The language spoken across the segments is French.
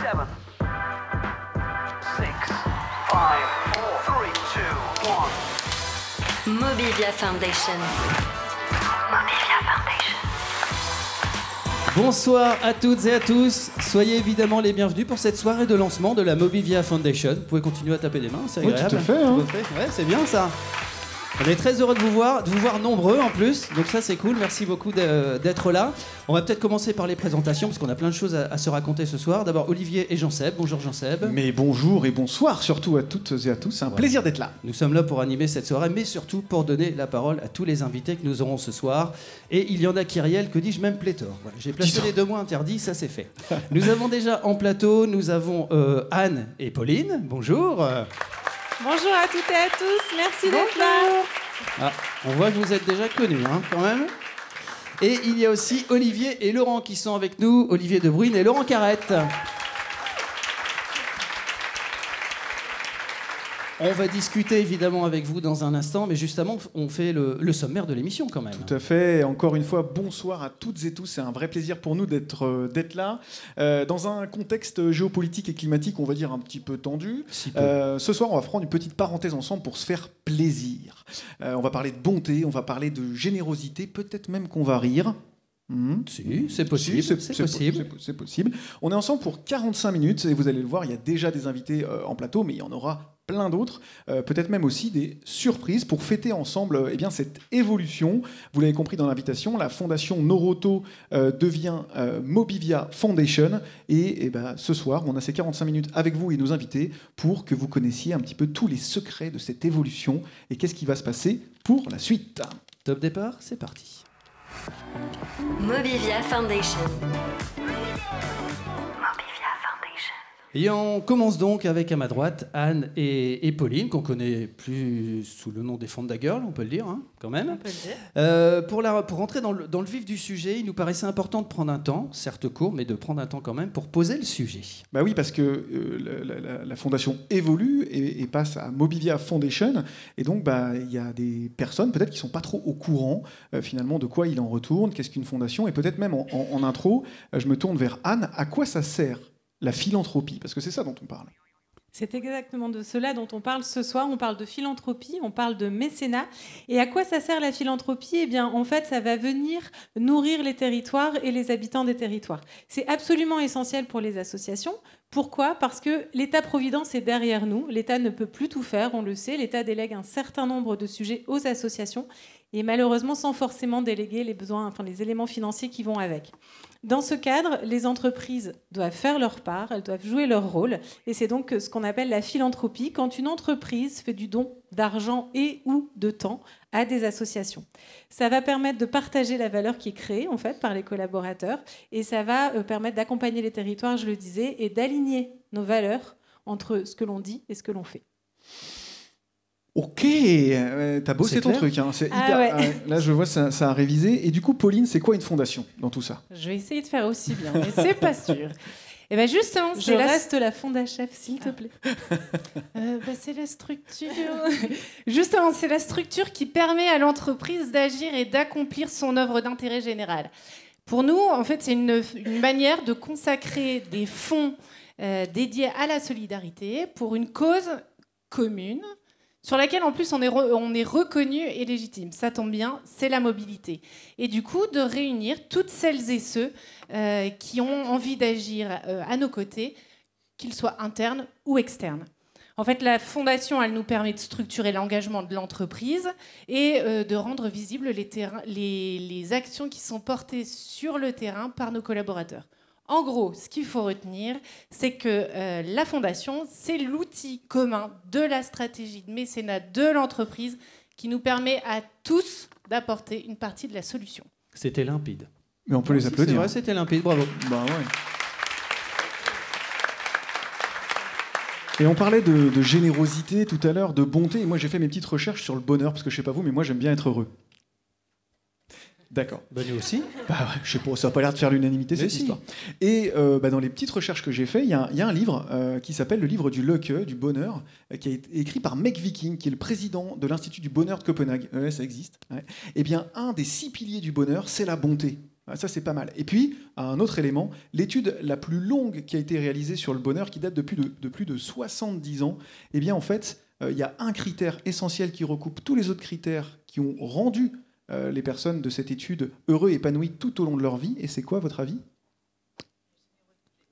Mobivia Foundation. Mobivia Foundation. Bonsoir à toutes et à tous. Soyez évidemment les bienvenus pour cette soirée de lancement de la Mobivia Foundation. Vous pouvez continuer à taper des mains, c'est agréable. Oui, tout à fait. Hein. Ouais, c'est bien ça. On est très heureux de vous voir nombreux en plus, donc ça c'est cool, merci beaucoup d'être là. On va peut-être commencer par les présentations, parce qu'on a plein de choses à se raconter ce soir. D'abord Olivier et Jean-Seb. Bonjour Jean-Seb. Mais bonjour et bonsoir surtout à toutes et à tous, c'est un plaisir d'être là. Nous sommes là pour animer cette soirée, mais surtout pour donner la parole à tous les invités que nous aurons ce soir. Et il y en a qui riellent, que dis-je, même pléthore. Voilà, j'ai placé les 2 mots interdits, ça c'est fait. Nous avons déjà en plateau, nous avons Anne et Pauline. Bonjour. Bonjour à toutes et à tous, merci d'être là. Ah, on voit que vous êtes déjà connus, hein, quand même. Et il y a aussi Olivier et Laurent qui sont avec nous, Olivier De Bruyne et Laurent Carrette. On va discuter évidemment avec vous dans un instant, mais justement, on fait le sommaire de l'émission quand même. Tout à fait. Encore une fois, bonsoir à toutes et tous. C'est un vrai plaisir pour nous d'être là. Dans un contexte géopolitique et climatique, on va dire un petit peu tendu. Ce soir, on va prendre une petite parenthèse ensemble pour se faire plaisir. On va parler de bonté, on va parler de générosité, peut-être même qu'on va rire. Si, c'est possible. C'est possible. On est ensemble pour 45 minutes et vous allez le voir, il y a déjà des invités en plateau, mais il y en aura plein d'autres, peut-être même aussi des surprises pour fêter ensemble cette évolution. Vous l'avez compris dans l'invitation, la fondation Noroto devient Mobivia Foundation et ce soir, on a ces 45 minutes avec vous et nos invités pour que vous connaissiez un petit peu tous les secrets de cette évolution et qu'est-ce qui va se passer pour la suite. Top départ, c'est parti. Mobivia Foundation. Et on commence donc avec à ma droite Anne et Pauline, qu'on connaît plus sous le nom des Fonda Girls, on peut le dire, hein, quand même. On peut le dire. Pour rentrer dans le vif du sujet, il nous paraissait important de prendre un temps, certes court, mais de prendre un temps quand même pour poser le sujet. Bah oui, parce que la fondation évolue et passe à Mobivia Foundation, et donc il y a des personnes peut-être qui sont pas trop au courant finalement de quoi il en retourne, qu'est-ce qu'une fondation, et peut-être même en intro, je me tourne vers Anne, à quoi ça sert la philanthropie, parce que c'est ça dont on parle. C'est exactement de cela dont on parle ce soir. On parle de philanthropie, on parle de mécénat. Et à quoi ça sert la philanthropie ? Eh bien, en fait, ça va venir nourrir les territoires et les habitants des territoires. C'est absolument essentiel pour les associations. Pourquoi ? Parce que l'État-providence est derrière nous. L'État ne peut plus tout faire, on le sait. L'État délègue un certain nombre de sujets aux associations et malheureusement sans forcément déléguer les besoins, les éléments financiers qui vont avec. Dans ce cadre, les entreprises doivent faire leur part, elles doivent jouer leur rôle. Et c'est donc ce qu'on appelle la philanthropie, quand une entreprise fait du don d'argent et ou de temps à des associations. Ça va permettre de partager la valeur qui est créée en fait, par les collaborateurs et ça va permettre d'accompagner les territoires, je le disais, et d'aligner nos valeurs entre ce que l'on dit et ce que l'on fait. Ok, t'as bossé ton truc, hein. C'est hyper. Ouais. Là, je vois ça a révisé. Et du coup, Pauline, c'est quoi une fondation dans tout ça ? Je vais essayer de faire aussi bien, mais c'est pas sûr. Et bien justement, reste la Fondachef, s'il te plaît. C'est la structure. Justement, c'est la structure qui permet à l'entreprise d'agir et d'accomplir son œuvre d'intérêt général. Pour nous, en fait, c'est une manière de consacrer des fonds dédiés à la solidarité pour une cause commune, sur laquelle, en plus, on est reconnu et légitime. Ça tombe bien, c'est la mobilité. Et du coup, de réunir toutes celles et ceux qui ont envie d'agir à nos côtés, qu'ils soient internes ou externes. En fait, la fondation, elle nous permet de structurer l'engagement de l'entreprise et de rendre visibles les actions qui sont portées sur le terrain par nos collaborateurs. En gros, ce qu'il faut retenir, c'est que la fondation, c'est l'outil commun de la stratégie de mécénat de l'entreprise qui nous permet à tous d'apporter une partie de la solution. C'était limpide. Mais on peut les applaudir. C'est vrai, c'était limpide, bravo. Bah ouais. Et on parlait de générosité tout à l'heure, de bonté. Et moi, j'ai fait mes petites recherches sur le bonheur, parce que je sais pas vous, mais moi, j'aime bien être heureux. D'accord. Bah, nous aussi. Bah ouais, je sais pas, ça n'a pas l'air de faire l'unanimité cette histoire. Et dans les petites recherches que j'ai faites, il y a un livre qui s'appelle le livre du Luck, du bonheur, qui a été écrit par Meg Viking, qui est le président de l'Institut du bonheur de Copenhague. Ça existe. Ouais. Eh bien, un des 6 piliers du bonheur, c'est la bonté. Ça, c'est pas mal. Et puis, un autre élément, l'étude la plus longue qui a été réalisée sur le bonheur, qui date de plus de 70 ans, eh bien, en fait, il y a un critère essentiel qui recoupe tous les autres critères qui ont rendu les personnes de cette étude heureux et épanouis tout au long de leur vie. Et c'est quoi, à votre avis?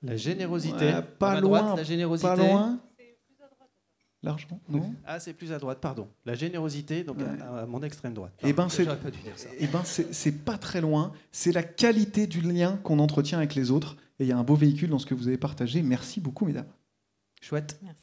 La générosité. Pas loin, droite, la générosité. pas loin. L'argent, non? Ah, c'est plus à droite, pardon. La générosité, donc à mon extrême droite. Eh ben, J'aurais pas dû dire ça. c'est pas très loin. C'est la qualité du lien qu'on entretient avec les autres. Et il y a un beau véhicule dans ce que vous avez partagé. Merci beaucoup, mesdames. Chouette. Merci.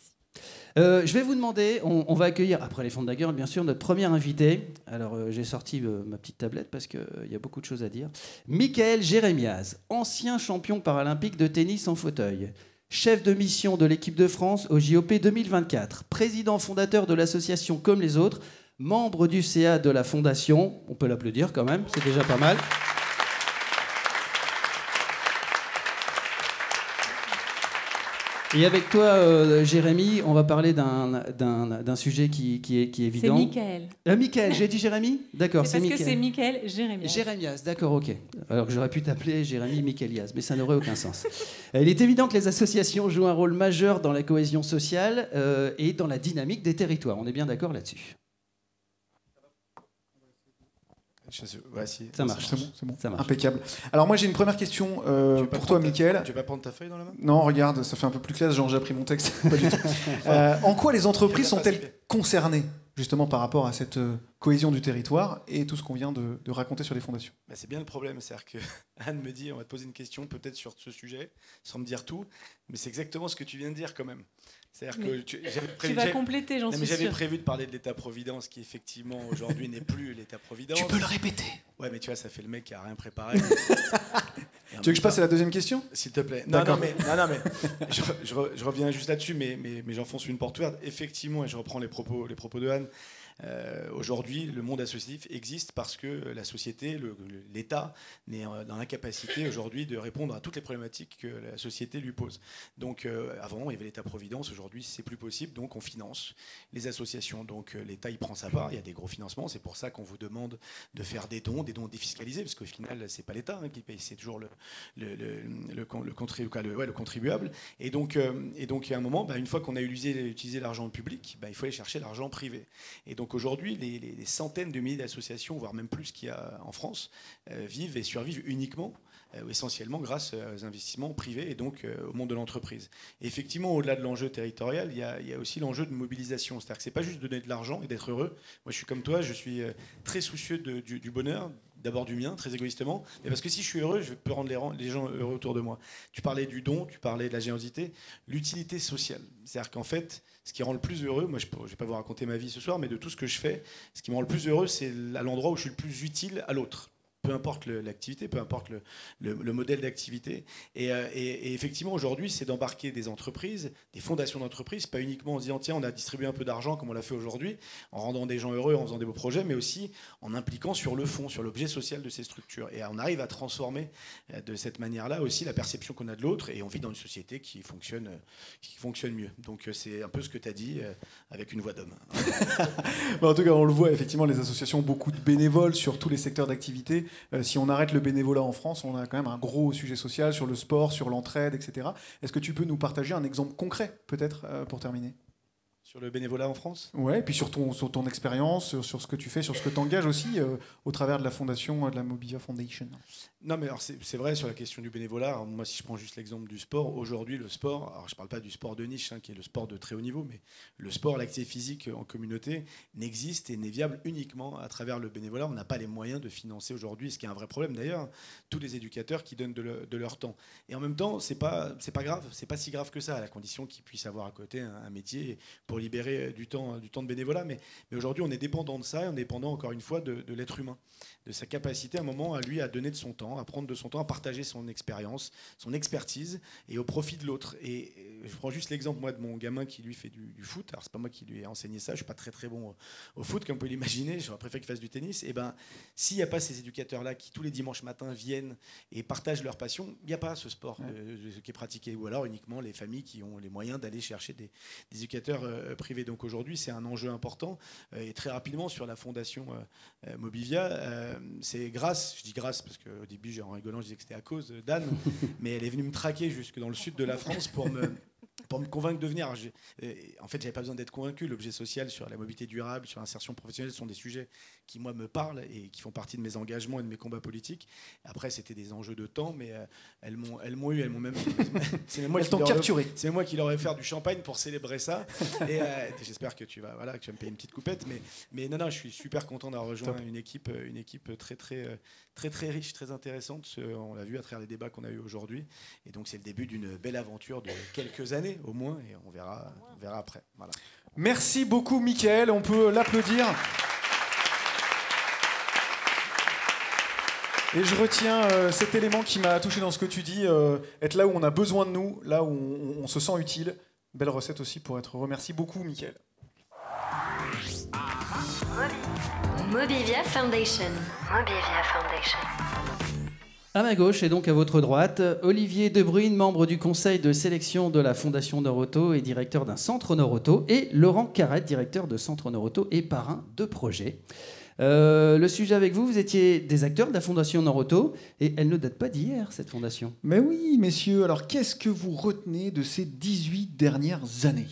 Je vais vous demander, on va accueillir, après les Fonds de la Gueule, bien sûr, notre premier invité. Alors, j'ai sorti ma petite tablette parce qu'il y a beaucoup de choses à dire. Michael Jérémiaz, ancien champion paralympique de tennis en fauteuil, chef de mission de l'équipe de France au JOP 2024, président fondateur de l'association Comme les Autres, membre du CA de la Fondation. On peut l'applaudir quand même, c'est déjà pas mal. Et avec toi, Jérémy, on va parler d'un sujet qui est évident. C'est Michael. Michael, j'ai dit Jérémy? D'accord, c'est Michael. Parce que c'est Michael Jérémiaz. Jérémiaz, d'accord, ok. Alors que j'aurais pu t'appeler Jérémy Michaeliaz, mais ça n'aurait aucun sens. Il est évident que les associations jouent un rôle majeur dans la cohésion sociale et dans la dynamique des territoires. On est bien d'accord là-dessus? Ça marche. C'est bon. Ça marche. Impeccable. Alors moi j'ai une première question pour toi, Mickaël. Tu vas pas prendre ta feuille dans la main? Non, regarde, ça fait un peu plus classe, genre j'ai appris mon texte. Pas du tout. En quoi les entreprises sont-elles concernées justement par rapport à cette cohésion du territoire et tout ce qu'on vient de raconter sur les fondations? C'est bien le problème, c'est-à-dire que Anne me dit on va te poser une question peut-être sur ce sujet, sans me dire tout, mais c'est exactement ce que tu viens de dire quand même. C'est-à-dire que tu vas compléter, j'en suis sûr. J'avais prévu de parler de l'État-providence, qui effectivement aujourd'hui n'est plus l'État-providence. Tu peux le répéter. Ouais, mais tu vois, ça fait le mec qui a rien préparé. Tu veux que je passe à la deuxième question? S'il te plaît. Non, mais je reviens juste là-dessus, mais j'enfonce une porte ouverte. Effectivement, et je reprends les propos de Anne. Aujourd'hui, le monde associatif existe parce que la société, l'État, n'est dans l'incapacité aujourd'hui de répondre à toutes les problématiques que la société lui pose. Donc, avant, il y avait l'État-providence. Aujourd'hui, c'est plus possible. Donc, on finance les associations. Donc, l'État, il prend sa part. Il y a des gros financements. C'est pour ça qu'on vous demande de faire des dons défiscalisés, parce qu'au final, c'est pas l'État qui paye, c'est toujours le contribuable. Et donc, à un moment, une fois qu'on a utilisé l'argent public, il faut aller chercher l'argent privé. Et donc aujourd'hui, les centaines de milliers d'associations, voire même plus qu'il y a en France, vivent et survivent uniquement, essentiellement grâce aux investissements privés et donc au monde de l'entreprise. Et effectivement, au-delà de l'enjeu territorial, il y a aussi l'enjeu de mobilisation. C'est-à-dire que c'est pas juste de donner de l'argent et d'être heureux. Moi, je suis comme toi, je suis très soucieux du bonheur. D'abord du mien, très égoïstement, mais parce que si je suis heureux, je peux rendre les gens heureux autour de moi. Tu parlais du don, tu parlais de la générosité, l'utilité sociale. C'est-à-dire qu'en fait, ce qui rend le plus heureux, moi je ne vais pas vous raconter ma vie ce soir, mais de tout ce que je fais, ce qui me rend le plus heureux, c'est à l'endroit où je suis le plus utile à l'autre. Peu importe l'activité, peu importe le modèle d'activité. Et effectivement, aujourd'hui, c'est d'embarquer des entreprises, des fondations d'entreprises, pas uniquement en se disant, tiens, on a distribué un peu d'argent comme on l'a fait aujourd'hui, en rendant des gens heureux, en faisant des beaux projets, mais aussi en impliquant sur le fond, sur l'objet social de ces structures. Et on arrive à transformer de cette manière-là aussi la perception qu'on a de l'autre, et on vit dans une société qui fonctionne mieux. Donc c'est un peu ce que tu as dit, avec une voix d'homme. En tout cas, on le voit, effectivement, les associations ont beaucoup de bénévoles sur tous les secteurs d'activité. Si on arrête le bénévolat en France, on a quand même un gros sujet social sur le sport, sur l'entraide, etc. Est-ce que tu peux nous partager un exemple concret, peut-être, pour terminer? Sur le bénévolat en France? Ouais, et puis sur ton expérience, sur ce que tu fais, sur ce que tu engages aussi au travers de la fondation, de la Mobivia Foundation. Non, mais alors c'est vrai sur la question du bénévolat. Alors moi, si je prends juste l'exemple du sport, aujourd'hui, le sport, alors je ne parle pas du sport de niche, qui est le sport de très haut niveau, mais le sport, l'activité physique en communauté, n'existe et n'est viable uniquement à travers le bénévolat. On n'a pas les moyens de financer aujourd'hui, ce qui est un vrai problème d'ailleurs, tous les éducateurs qui donnent de leur temps. Et en même temps, c'est pas grave, c'est pas si grave que ça, à la condition qu'ils puissent avoir à côté un métier pour libérer du temps de bénévolat. Mais aujourd'hui, on est dépendant de ça, et on est dépendant, encore une fois, de l'être humain, de sa capacité à un moment à lui à donner de son temps, à prendre de son temps, à partager son expérience, son expertise, et au profit de l'autre. Et je prends juste l'exemple, moi, de mon gamin qui lui fait du foot. Alors c'est pas moi qui lui ai enseigné ça, je suis pas très très bon au foot, comme vous pouvez l'imaginer, j'aurais préféré qu'il fasse du tennis. Et s'il n'y a pas ces éducateurs-là qui tous les dimanches matins viennent et partagent leur passion, il n'y a pas ce sport qui est pratiqué. Ou alors uniquement les familles qui ont les moyens d'aller chercher des éducateurs privée. Donc aujourd'hui, c'est un enjeu important. Et très rapidement, sur la fondation Mobivia, c'est grâce, je dis grâce parce qu'au début, en rigolant, je disais que c'était à cause d'Anne, mais elle est venue me traquer jusque dans le sud de la France pour me convaincre de venir. En fait, j'avais pas besoin d'être convaincu. L'objet social sur la mobilité durable, sur l'insertion professionnelle, sont des sujets qui, moi, me parlent et qui font partie de mes engagements et de mes combats politiques. Après, c'était des enjeux de temps, mais elles m'ont même... C'est même moi elles t'ont capturé. C'est moi qui leur ai fait du champagne pour célébrer ça. Et j'espère que tu vas me payer une petite coupette. Mais non, je suis super content d'avoir rejoint une équipe très riche, très intéressante. On l'a vu à travers les débats qu'on a eu aujourd'hui. Et donc, c'est le début d'une belle aventure de quelques années au moins, et on verra après. Voilà. Merci beaucoup, Mickaël. On peut l'applaudir. Et je retiens cet élément qui m'a touché dans ce que tu dis, être là où on a besoin de nous, là où on se sent utile. Belle recette aussi pour être heureux. Merci beaucoup, Mickaël. Mobivia Foundation. Mobivia Foundation. À ma gauche et donc à votre droite, Olivier Debruyne, membre du conseil de sélection de la Fondation Nord-Auto et directeur d'un centre Nord-Auto, et Laurent Carrette, directeur de centre Nord-Auto et parrain de projet. Le sujet avec vous, vous étiez des acteurs de la Fondation Nord-Auto et elle ne date pas d'hier, cette fondation. Mais oui, messieurs, alors qu'est-ce que vous retenez de ces 18 dernières années ?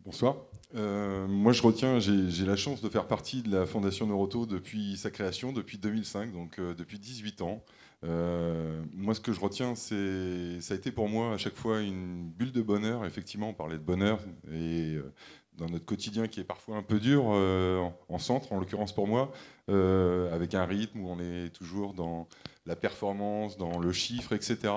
Bonsoir. Moi, je retiens, j'ai la chance de faire partie de la Fondation Nord-Auto depuis sa création, depuis 2005, donc depuis 18 ans. Moi, ce que je retiens, ça a été pour moi à chaque fois une bulle de bonheur. Effectivement, on parlait de bonheur et dans notre quotidien qui est parfois un peu dur, en centre, en l'occurrence pour moi, avec un rythme où on est toujours dans la performance, dans le chiffre, etc.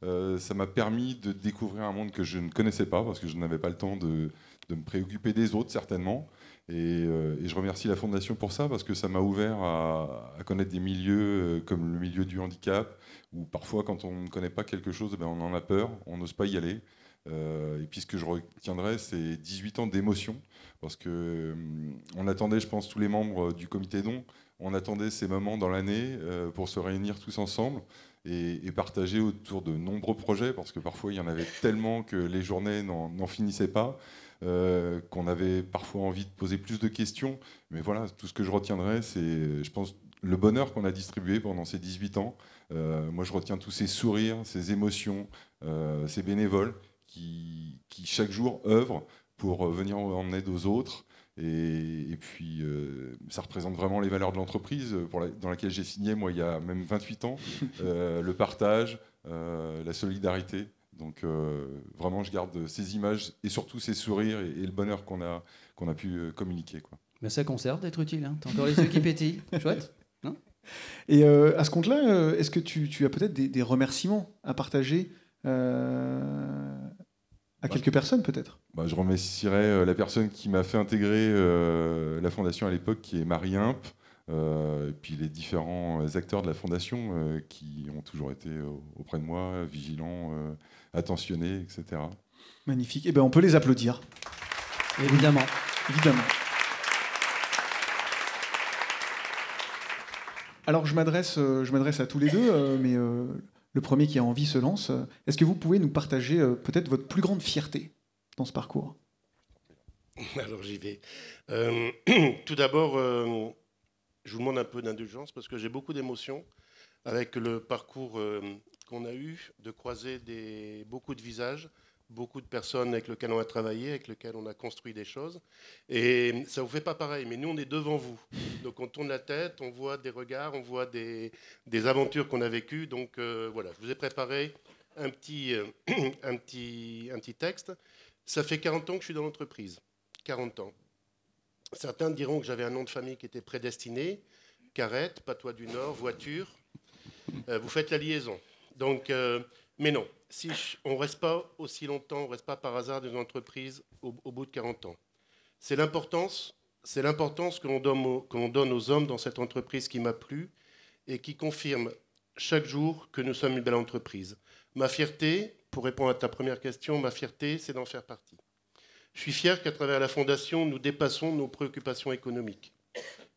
Ça m'a permis de découvrir un monde que je ne connaissais pas parce que je n'avais pas le temps de me préoccuper des autres, certainement. Et je remercie la Fondation pour ça, parce que ça m'a ouvert à connaître des milieux comme le milieu du handicap, où parfois, quand on ne connaît pas quelque chose, on en a peur, on n'ose pas y aller. Et puis ce que je retiendrai, c'est 18 ans d'émotion, parce qu'on attendait, je pense, tous les membres du comité don, on attendait ces moments dans l'année pour se réunir tous ensemble et partager autour de nombreux projets, parce que parfois, il y en avait tellement que les journées n'en finissaient pas. Qu'on avait parfois envie de poser plus de questions. Mais voilà, tout ce que je retiendrai, c'est, je pense, le bonheur qu'on a distribué pendant ces 18 ans. Moi, je retiens tous ces sourires, ces émotions, ces bénévoles qui chaque jour œuvrent pour venir en aide aux autres. Et puis, ça représente vraiment les valeurs de l'entreprise dans laquelle j'ai signé, moi, il y a même 28 ans. Le partage, la solidarité. Donc vraiment, je garde ces images et surtout ces sourires et le bonheur qu'on a pu communiquer, quoi. Mais ça conserve d'être utile. Hein. T'as encore les yeux qui pétillent. Chouette. Non ? Et à ce compte-là, est-ce que tu as peut-être des remerciements à partager à quelques personnes, peut-être ? Je remercierai la personne qui m'a fait intégrer la Fondation à l'époque, qui est Marie Imp. Et puis les différents acteurs de la Fondation qui ont toujours été auprès de moi, vigilants, attentionnés, etc. Magnifique. Eh bien, on peut les applaudir. Évidemment. Évidemment. Alors, je m'adresse à tous les deux, mais le premier qui a envie se lance. Est-ce que vous pouvez nous partager peut-être votre plus grande fierté dans ce parcours ? Alors, j'y vais. Tout d'abord... je vous demande un peu d'indulgence parce que j'ai beaucoup d'émotions avec le parcours qu'on a eu, de croiser beaucoup de visages, beaucoup de personnes avec lesquelles on a travaillé, avec lesquelles on a construit des choses. Et ça ne vous fait pas pareil, mais nous, on est devant vous. Donc on tourne la tête, on voit des regards, on voit des aventures qu'on a vécues. Donc voilà, je vous ai préparé un petit texte. Ça fait 40 ans que je suis dans l'entreprise. 40 ans. Certains diront que j'avais un nom de famille qui était prédestiné. Carrette, Patois du Nord, voiture. Vous faites la liaison. Donc, mais non, on ne reste pas aussi longtemps, on ne reste pas par hasard dans une entreprise au bout de 40 ans. C'est l'importance que l'on donne aux hommes dans cette entreprise qui m'a plu et qui confirme chaque jour que nous sommes une belle entreprise. Ma fierté, pour répondre à ta première question, ma fierté, c'est d'en faire partie. Je suis fier qu'à travers la Fondation, nous dépassons nos préoccupations économiques,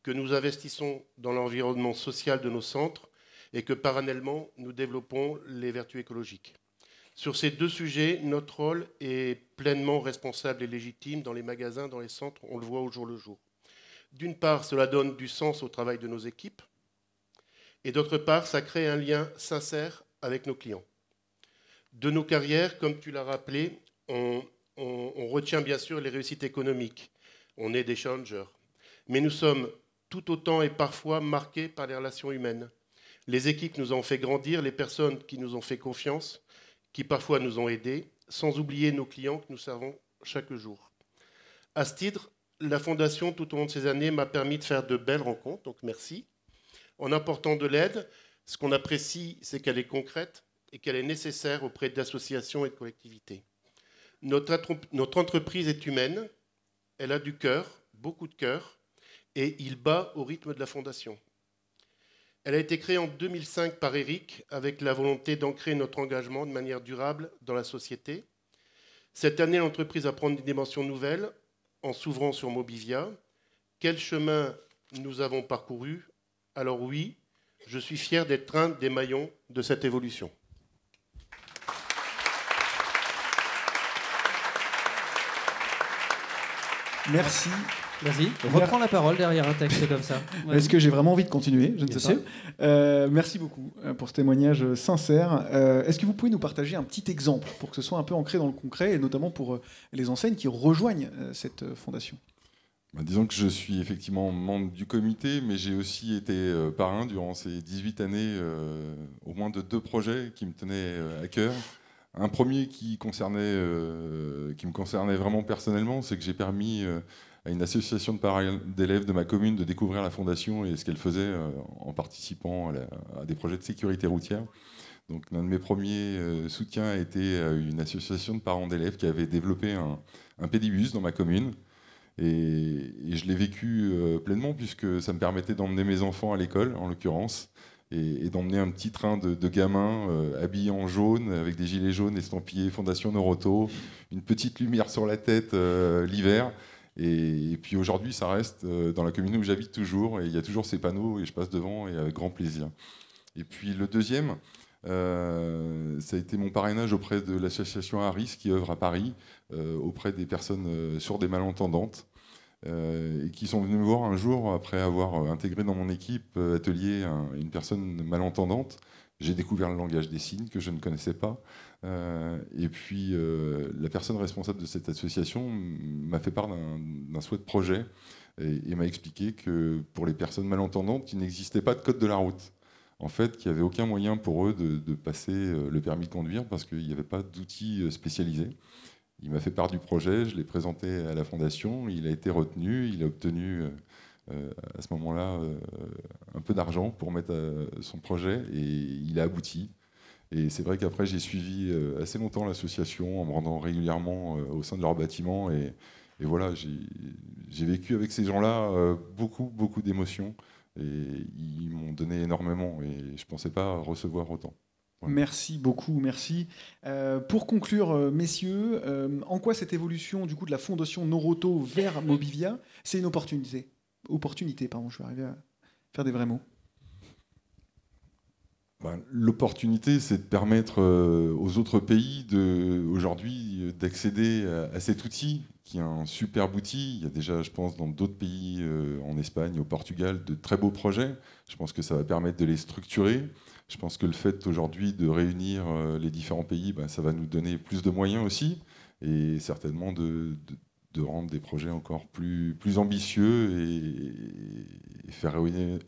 que nous investissons dans l'environnement social de nos centres et que parallèlement, nous développons les vertus écologiques. Sur ces deux sujets, notre rôle est pleinement responsable et légitime dans les magasins, dans les centres, on le voit au jour le jour. D'une part, cela donne du sens au travail de nos équipes, et d'autre part, ça crée un lien sincère avec nos clients. De nos carrières, comme tu l'as rappelé, on retient bien sûr les réussites économiques, on est des challengers, mais nous sommes tout autant et parfois marqués par les relations humaines. Les équipes nous ont fait grandir, les personnes qui nous ont fait confiance, qui parfois nous ont aidés, sans oublier nos clients que nous servons chaque jour. À ce titre, la Fondation, tout au long de ces années, m'a permis de faire de belles rencontres, donc merci. En apportant de l'aide, ce qu'on apprécie, c'est qu'elle est concrète et qu'elle est nécessaire auprès d'associations et de collectivités. Notre entreprise est humaine, elle a du cœur, beaucoup de cœur, et il bat au rythme de la Fondation. Elle a été créée en 2005 par Eric, avec la volonté d'ancrer notre engagement de manière durable dans la société. Cette année, l'entreprise va prendre une dimension nouvelle en s'ouvrant sur Mobivia. Quel chemin nous avons parcouru? Alors oui, je suis fier d'être un des maillons de cette évolution. Merci. Vas-y, reprends la parole derrière un texte comme ça. Est-ce que j'ai vraiment envie de continuer? Je ne sais pas. Merci beaucoup pour ce témoignage sincère. Est-ce que vous pouvez nous partager un petit exemple pour que ce soit un peu ancré dans le concret, et notamment pour les enseignes qui rejoignent cette fondation? Disons que je suis effectivement membre du comité, mais j'ai aussi été parrain durant ces 18 années, au moins de 2 projets qui me tenaient à cœur. Un premier qui me concernait vraiment personnellement, c'est que j'ai permis à une association de parents d'élèves de ma commune de découvrir la fondation et ce qu'elle faisait en participant à des projets de sécurité routière. Donc l'un de mes premiers soutiens a été une association de parents d'élèves qui avait développé un pédibus dans ma commune. Et je l'ai vécu pleinement, puisque ça me permettait d'emmener mes enfants à l'école, en l'occurrence, et d'emmener un petit train de gamins habillés en jaune, avec des gilets jaunes estampillés Fondation Noroto, une petite lumière sur la tête l'hiver. Et puis aujourd'hui, ça reste dans la commune où j'habite toujours, et il y a toujours ces panneaux, et je passe devant, et avec grand plaisir. Et puis le deuxième, ça a été mon parrainage auprès de l'association Aris, qui œuvre à Paris, auprès des personnes sourdes et malentendantes, et qui sont venus me voir un jour, après avoir intégré dans mon équipe atelier une personne malentendante. J'ai découvert le langage des signes que je ne connaissais pas. Et puis, la personne responsable de cette association m'a fait part d'un souhait de projet et m'a expliqué que pour les personnes malentendantes, il n'existait pas de code de la route. En fait, qu'il n'y avait aucun moyen pour eux de passer le permis de conduire parce qu'il n'y avait pas d'outils spécialisés. Il m'a fait part du projet, je l'ai présenté à la Fondation, il a été retenu, il a obtenu à ce moment-là un peu d'argent pour mettre son projet et il a abouti. Et c'est vrai qu'après, j'ai suivi assez longtemps l'association en me rendant régulièrement au sein de leur bâtiment. Et voilà, j'ai vécu avec ces gens-là beaucoup d'émotions. Et ils m'ont donné énormément et je ne pensais pas recevoir autant. Voilà. Merci beaucoup, merci. Pour conclure, messieurs, en quoi cette évolution du coup de la Fondation Noroto vers Mobivia, c'est une opportunité? Pardon, je vais arriver à faire des vrais mots. L'opportunité, c'est de permettre aux autres pays aujourd'hui d'accéder à cet outil, qui est un superbe outil. Il y a déjà, je pense, dans d'autres pays, en Espagne, au Portugal, de très beaux projets. Je pense que ça va permettre de les structurer. Je pense que le fait aujourd'hui de réunir les différents pays, ça va nous donner plus de moyens aussi, et certainement de rendre des projets encore plus ambitieux et faire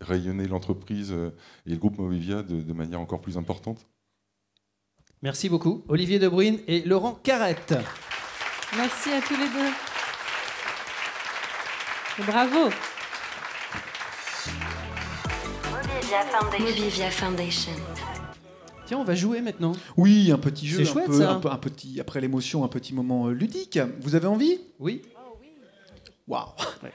rayonner l'entreprise et le groupe Mobivia de manière encore plus importante. Merci beaucoup, Olivier Debruyne et Laurent Carrette. Merci à tous les deux. Et bravo. Mobivia Foundation. Tiens, on va jouer maintenant. Oui, un petit jeu, C'est chouette, ça. un petit, après l'émotion, un petit moment ludique. Vous avez envie? Oui. Waouh. Ouais.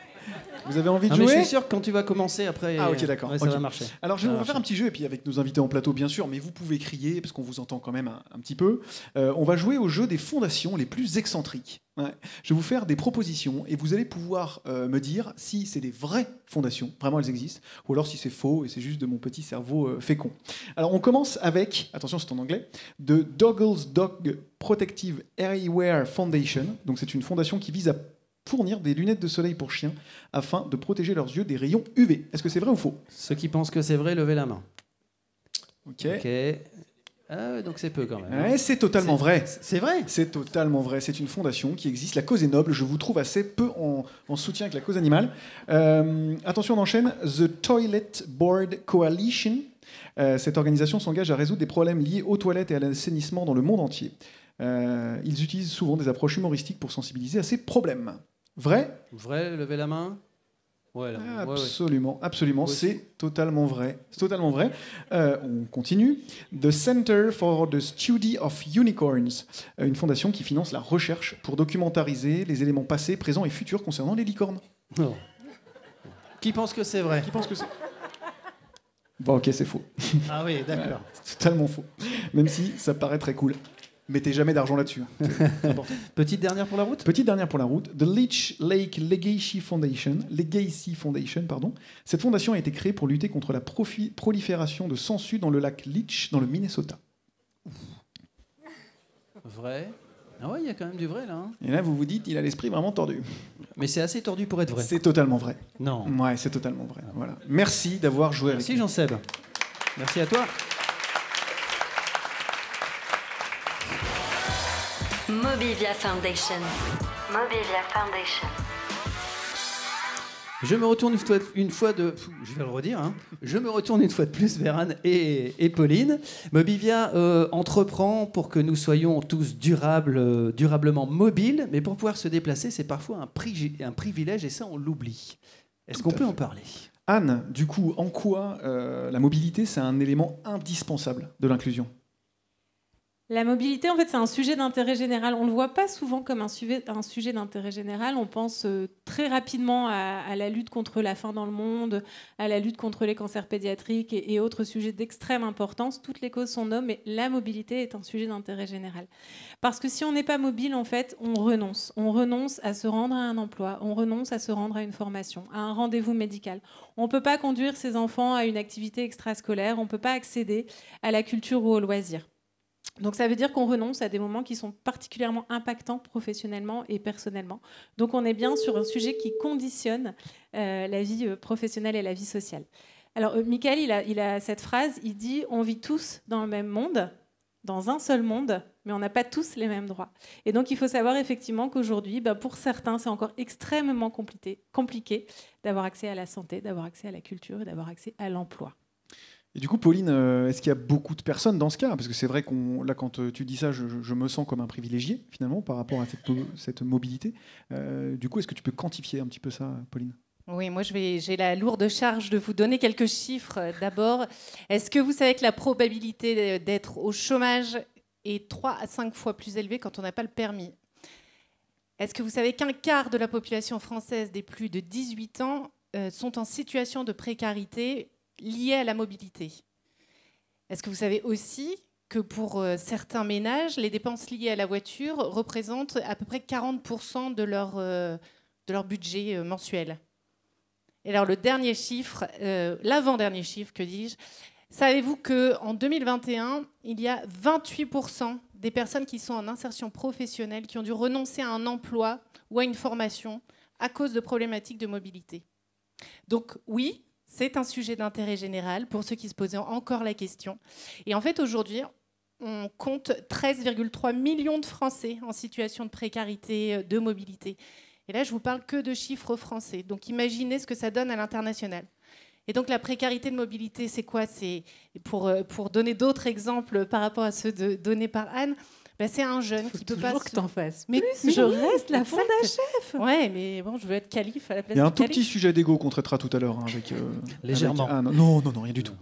Vous avez envie de Non, mais jouer? je suis sûr que quand tu vas commencer après, Ah, ok, d'accord. ça Ok. va marcher. Alors, je vais vous faire un petit jeu, et puis avec nos invités en plateau, bien sûr, mais vous pouvez crier, parce qu'on vous entend quand même un petit peu. On va jouer au jeu des fondations les plus excentriques. Ouais. Je vais vous faire des propositions, et vous allez pouvoir me dire si c'est des vraies fondations, vraiment elles existent, ou alors si c'est faux, et c'est juste de mon petit cerveau fécond. Alors, on commence avec, attention, c'est en anglais, The Doggles Dog Protective Eyewear Foundation. Donc, c'est une fondation qui vise à fournir des lunettes de soleil pour chiens afin de protéger leurs yeux des rayons UV. Est-ce que c'est vrai ou faux? Ceux qui pensent que c'est vrai, levez la main. Ok. Ah, ouais, donc c'est peu quand même. Ouais, c'est totalement vrai. C'est vrai. C'est totalement vrai. C'est une fondation qui existe. La cause est noble. Je vous trouve assez peu en soutien avec la cause animale. Attention, on enchaîne. The Toilet Board Coalition. Cette organisation s'engage à résoudre des problèmes liés aux toilettes et à l'assainissement dans le monde entier. Ils utilisent souvent des approches humoristiques pour sensibiliser à ces problèmes. Vrai? Vrai, levez la main. Ouais, là. Absolument, absolument, Ouais. c'est totalement vrai. C'est totalement vrai. On continue. The Center for the Study of Unicorns, une fondation qui finance la recherche pour documentariser les éléments passés, présents et futurs concernant les licornes. Non. Qui pense que c'est vrai? Qui pense que c'est... Bon, ok, c'est faux. Ah oui, d'accord. C'est totalement faux. Même si ça paraît très cool. Mettez jamais d'argent là-dessus. C'est important. Petite dernière pour la route? Petite dernière pour la route. The Leech Lake Legacy Foundation. Pardon. Cette fondation a été créée pour lutter contre la prolifération de sangsues dans le lac Leech, dans le Minnesota. Vrai. Ah ouais, il y a quand même du vrai là. Hein. Et là, vous vous dites, il a l'esprit vraiment tordu. Mais c'est assez tordu pour être vrai. C'est totalement vrai. Non. Ouais, c'est totalement vrai. Voilà. Merci d'avoir joué avec Merci nous. Jean-Seb. Merci à toi. Mobivia Foundation. Mobivia Foundation. Je me retourne je vais le redire, hein. Je me retourne une fois de plus vers Anne et Pauline. Mobivia entreprend pour que nous soyons tous durablement mobiles, mais pour pouvoir se déplacer, c'est parfois un privilège et ça, on l'oublie. Est-ce qu'on peut en parler? Anne, du coup, en quoi la mobilité, c'est un élément indispensable de l'inclusion? La mobilité, en fait, c'est un sujet d'intérêt général. On ne le voit pas souvent comme un sujet d'intérêt général. On pense très rapidement à la lutte contre la faim dans le monde, à la lutte contre les cancers pédiatriques et autres sujets d'extrême importance. Toutes les causes sont nobles, mais la mobilité est un sujet d'intérêt général. Parce que si on n'est pas mobile, en fait, on renonce. On renonce à se rendre à un emploi, on renonce à se rendre à une formation, à un rendez-vous médical. On ne peut pas conduire ses enfants à une activité extrascolaire, on ne peut pas accéder à la culture ou aux loisirs. Donc ça veut dire qu'on renonce à des moments qui sont particulièrement impactants professionnellement et personnellement. Donc on est bien sur un sujet qui conditionne la vie professionnelle et la vie sociale. Alors Michael, il a cette phrase, il dit « On vit tous dans le même monde, dans un seul monde, mais on n'a pas tous les mêmes droits. » Et donc il faut savoir effectivement qu'aujourd'hui, pour certains, c'est encore extrêmement compliqué d'avoir accès à la santé, d'avoir accès à la culture et d'avoir accès à l'emploi. Et du coup, Pauline, est-ce qu'il y a beaucoup de personnes dans ce cas? Parce que c'est vrai là, quand tu dis ça, je me sens comme un privilégié, finalement, par rapport à cette mobilité. Du coup, est-ce que tu peux quantifier un petit peu ça, Pauline? Oui, moi, j'ai la lourde charge de vous donner quelques chiffres. D'abord, est-ce que vous savez que la probabilité d'être au chômage est 3 à 5 fois plus élevée quand on n'a pas le permis? Est-ce que vous savez qu'un quart de la population française des plus de 18 ans sont en situation de précarité liées à la mobilité? Est-ce que vous savez aussi que pour certains ménages, les dépenses liées à la voiture représentent à peu près 40% de leur budget mensuel? Et alors le dernier chiffre, l'avant-dernier chiffre, que dis-je, savez-vous qu'en 2021, il y a 28% des personnes qui sont en insertion professionnelle qui ont dû renoncer à un emploi ou à une formation à cause de problématiques de mobilité? Donc oui, c'est un sujet d'intérêt général pour ceux qui se posaient encore la question. Et en fait, aujourd'hui, on compte 13,3 millions de Français en situation de précarité de mobilité. Et là, je vous parle que de chiffres français. Donc imaginez ce que ça donne à l'international. Et donc la précarité de mobilité, c'est quoi? C'est pour donner d'autres exemples par rapport à ceux donnés par Anne. C'est un jeune qui peut pas. Toujours que t'en fasses. Mais je reste la fondachef. Ouais, mais bon, je veux être calife à la place. Il y a un de tout calife. petit sujet d'ego qu'on traitera tout à l'heure avec légèrement. avec Anne. Non, rien du tout.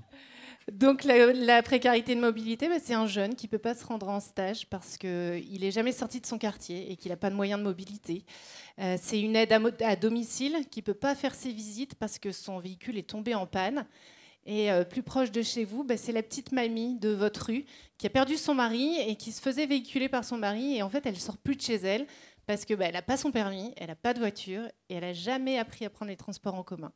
Donc la précarité de mobilité, c'est un jeune qui ne peut pas se rendre en stage parce qu'il n'est jamais sorti de son quartier et qu'il n'a pas de moyens de mobilité. C'est une aide à domicile qui ne peut pas faire ses visites parce que son véhicule est tombé en panne. Et plus proche de chez vous, c'est la petite mamie de votre rue qui a perdu son mari et qui se faisait véhiculer par son mari. Et en fait, elle ne sort plus de chez elle parce qu'elle n'a pas son permis, elle n'a pas de voiture et elle n'a jamais appris à prendre les transports en commun.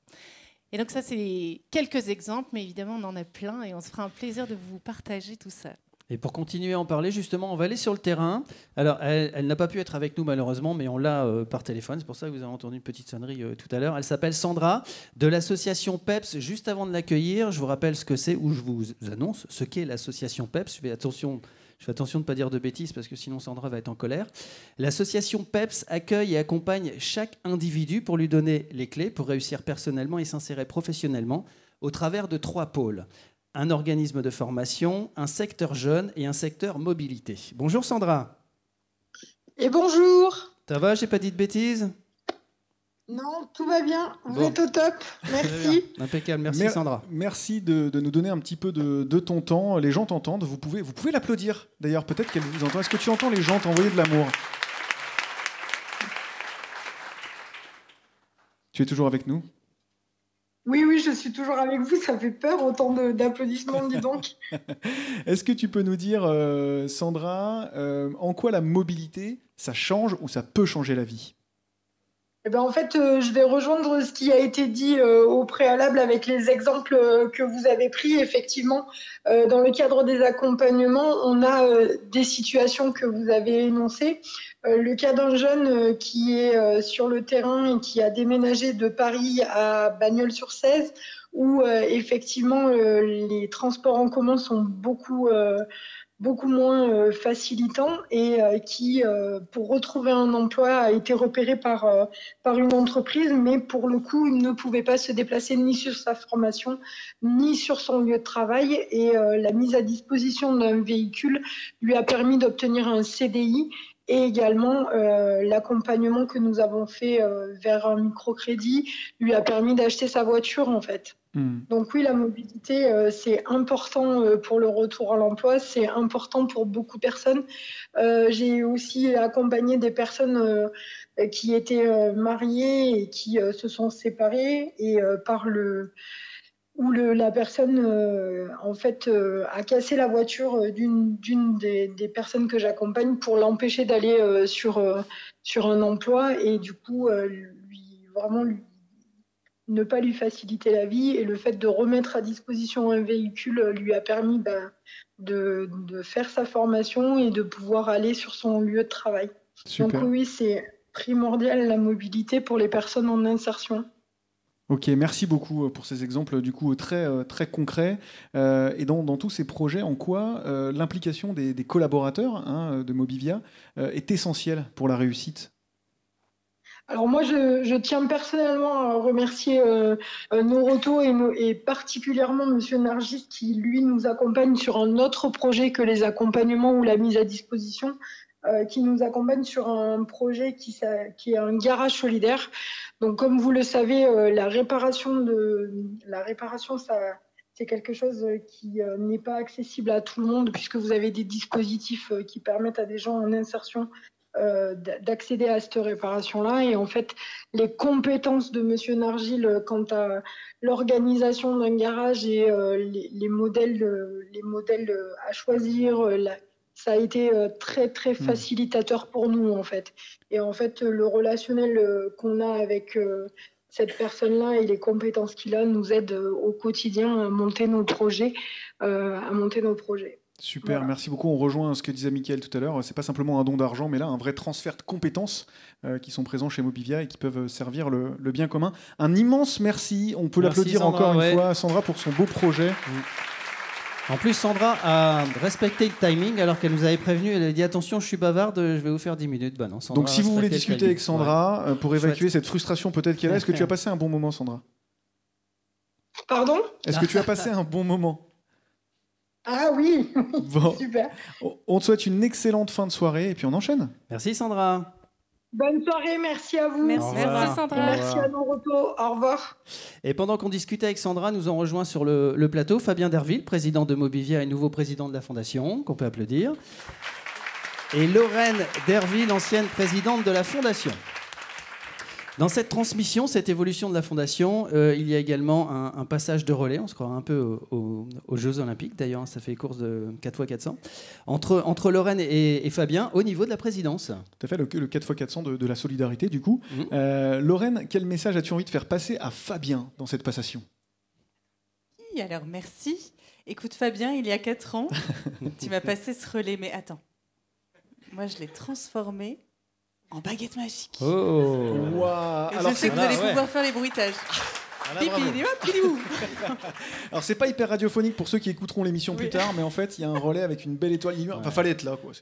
Et donc ça, c'est quelques exemples, mais évidemment, on en a plein et on se fera un plaisir de vous partager tout ça. Et pour continuer à en parler, justement, on va aller sur le terrain. Alors, elle n'a pas pu être avec nous, malheureusement, mais on l'a par téléphone. C'est pour ça que vous avez entendu une petite sonnerie tout à l'heure. Elle s'appelle Sandra, de l'association PEPS. Juste avant de l'accueillir, je vous rappelle ce que c'est, ou je vous annonce ce qu'est l'association PEPS. Je fais attention de ne pas dire de bêtises, parce que sinon Sandra va être en colère. L'association PEPS accueille et accompagne chaque individu pour lui donner les clés pour réussir personnellement et s'insérer professionnellement au travers de 3 pôles. Un organisme de formation, un secteur jeune et un secteur mobilité. Bonjour Sandra. Et bonjour. Ça va, j'ai pas dit de bêtises? Non, tout va bien. Vous êtes au top. Merci. Impeccable, merci Sandra. Merci de nous donner un petit peu de ton temps. Les gens t'entendent. Vous pouvez l'applaudir. D'ailleurs, peut-être qu'elle vous entend. Est-ce que tu entends les gens t'envoyer de l'amour? Tu es toujours avec nous? Oui, je suis toujours avec vous. Ça fait peur, autant d'applaudissements, dis donc. Est-ce que tu peux nous dire, Sandra, en quoi la mobilité, ça change ou ça peut changer la vie? En fait, je vais rejoindre ce qui a été dit au préalable avec les exemples que vous avez pris. Effectivement, dans le cadre des accompagnements, on a des situations que vous avez énoncées. Le cas d'un jeune qui est sur le terrain et qui a déménagé de Paris à Bagnols-sur-Cèze, où effectivement les transports en commun sont beaucoup moins facilitants et qui, pour retrouver un emploi, a été repéré par une entreprise, mais pour le coup, il ne pouvait pas se déplacer ni sur sa formation, ni sur son lieu de travail. Et la mise à disposition d'un véhicule lui a permis d'obtenir un CDI. Et également, l'accompagnement que nous avons fait vers un microcrédit lui a permis d'acheter sa voiture, en fait. Donc oui, la mobilité, c'est important pour le retour à l'emploi, c'est important pour beaucoup de personnes. J'ai aussi accompagné des personnes qui étaient mariées et qui se sont séparées et la personne en fait a cassé la voiture d'une des personnes que j'accompagne pour l'empêcher d'aller sur un emploi et du coup ne pas lui faciliter la vie, et le fait de remettre à disposition un véhicule lui a permis de faire sa formation et de pouvoir aller sur son lieu de travail. Super. Donc oui, c'est primordial la mobilité pour les personnes en insertion. Ok, merci beaucoup pour ces exemples du coup très, très concrets. Et dans tous ces projets, en quoi l'implication des collaborateurs de Mobivia est essentielle pour la réussite? Alors moi, je tiens personnellement à remercier Noroto et particulièrement Monsieur Nargis qui, lui, nous accompagne sur un autre projet que les accompagnements ou la mise à disposition, qui nous accompagne sur un projet qui est un garage solidaire. Donc, comme vous le savez, la réparation, c'est quelque chose qui n'est pas accessible à tout le monde puisque vous avez des dispositifs qui permettent à des gens en insertion d'accéder à cette réparation-là. Et en fait, les compétences de Monsieur Nargil quant à l'organisation d'un garage et les modèles à choisir, ça a été très, très facilitateur pour nous, en fait. Et en fait, le relationnel qu'on a avec cette personne-là et les compétences qu'il a nous aident au quotidien à monter nos projets. Super, voilà. Merci beaucoup. On rejoint ce que disait Mickaël tout à l'heure. C'est pas simplement un don d'argent, mais là, un vrai transfert de compétences qui sont présents chez Mobivia et qui peuvent servir le bien commun. Un immense merci. On peut l'applaudir Sandra, encore une fois à Sandra pour son beau projet. En plus, Sandra a respecté le timing alors qu'elle nous avait prévenu. Elle a dit attention, je suis bavarde, je vais vous faire 10 minutes. Bah non, Sandra. Donc, si vous voulez discuter avec Sandra pour évacuer cette frustration peut-être qu'elle a, est-ce que tu as passé un bon moment, Sandra? Pardon? Est-ce que tu as passé un bon moment? Ah oui, bon. Super. On te souhaite une excellente fin de soirée et puis on enchaîne. Merci Sandra. Bonne soirée, merci à vous. Merci Sandra. Merci à Noroto. Au revoir. Et pendant qu'on discutait avec Sandra, nous ont rejoint sur le plateau Fabien Derville, président de Mobivia et nouveau président de la Fondation, qu'on peut applaudir. Et Lorraine Derville, ancienne présidente de la Fondation. Dans cette transmission, cette évolution de la Fondation, il y a également un passage de relais, on se croit un peu aux Jeux Olympiques, d'ailleurs, ça fait course de 4x400, entre Lorraine et Fabien au niveau de la présidence. Tout à fait, le 4x400 de la solidarité, du coup. Lorraine, quel message as-tu envie de faire passer à Fabien dans cette passation ? Alors, merci. Écoute, Fabien, il y a 4 ans, tu m'as passé ce relais, mais attends. Moi, je l'ai transformé en baguette magique. Oh wow. Alors, je sais que vous allez pouvoir faire les bruitages. Alors, c'est pas hyper radiophonique pour ceux qui écouteront l'émission plus tard, mais en fait, il y a un relais avec une belle étoile. Enfin, fallait être là, quoi.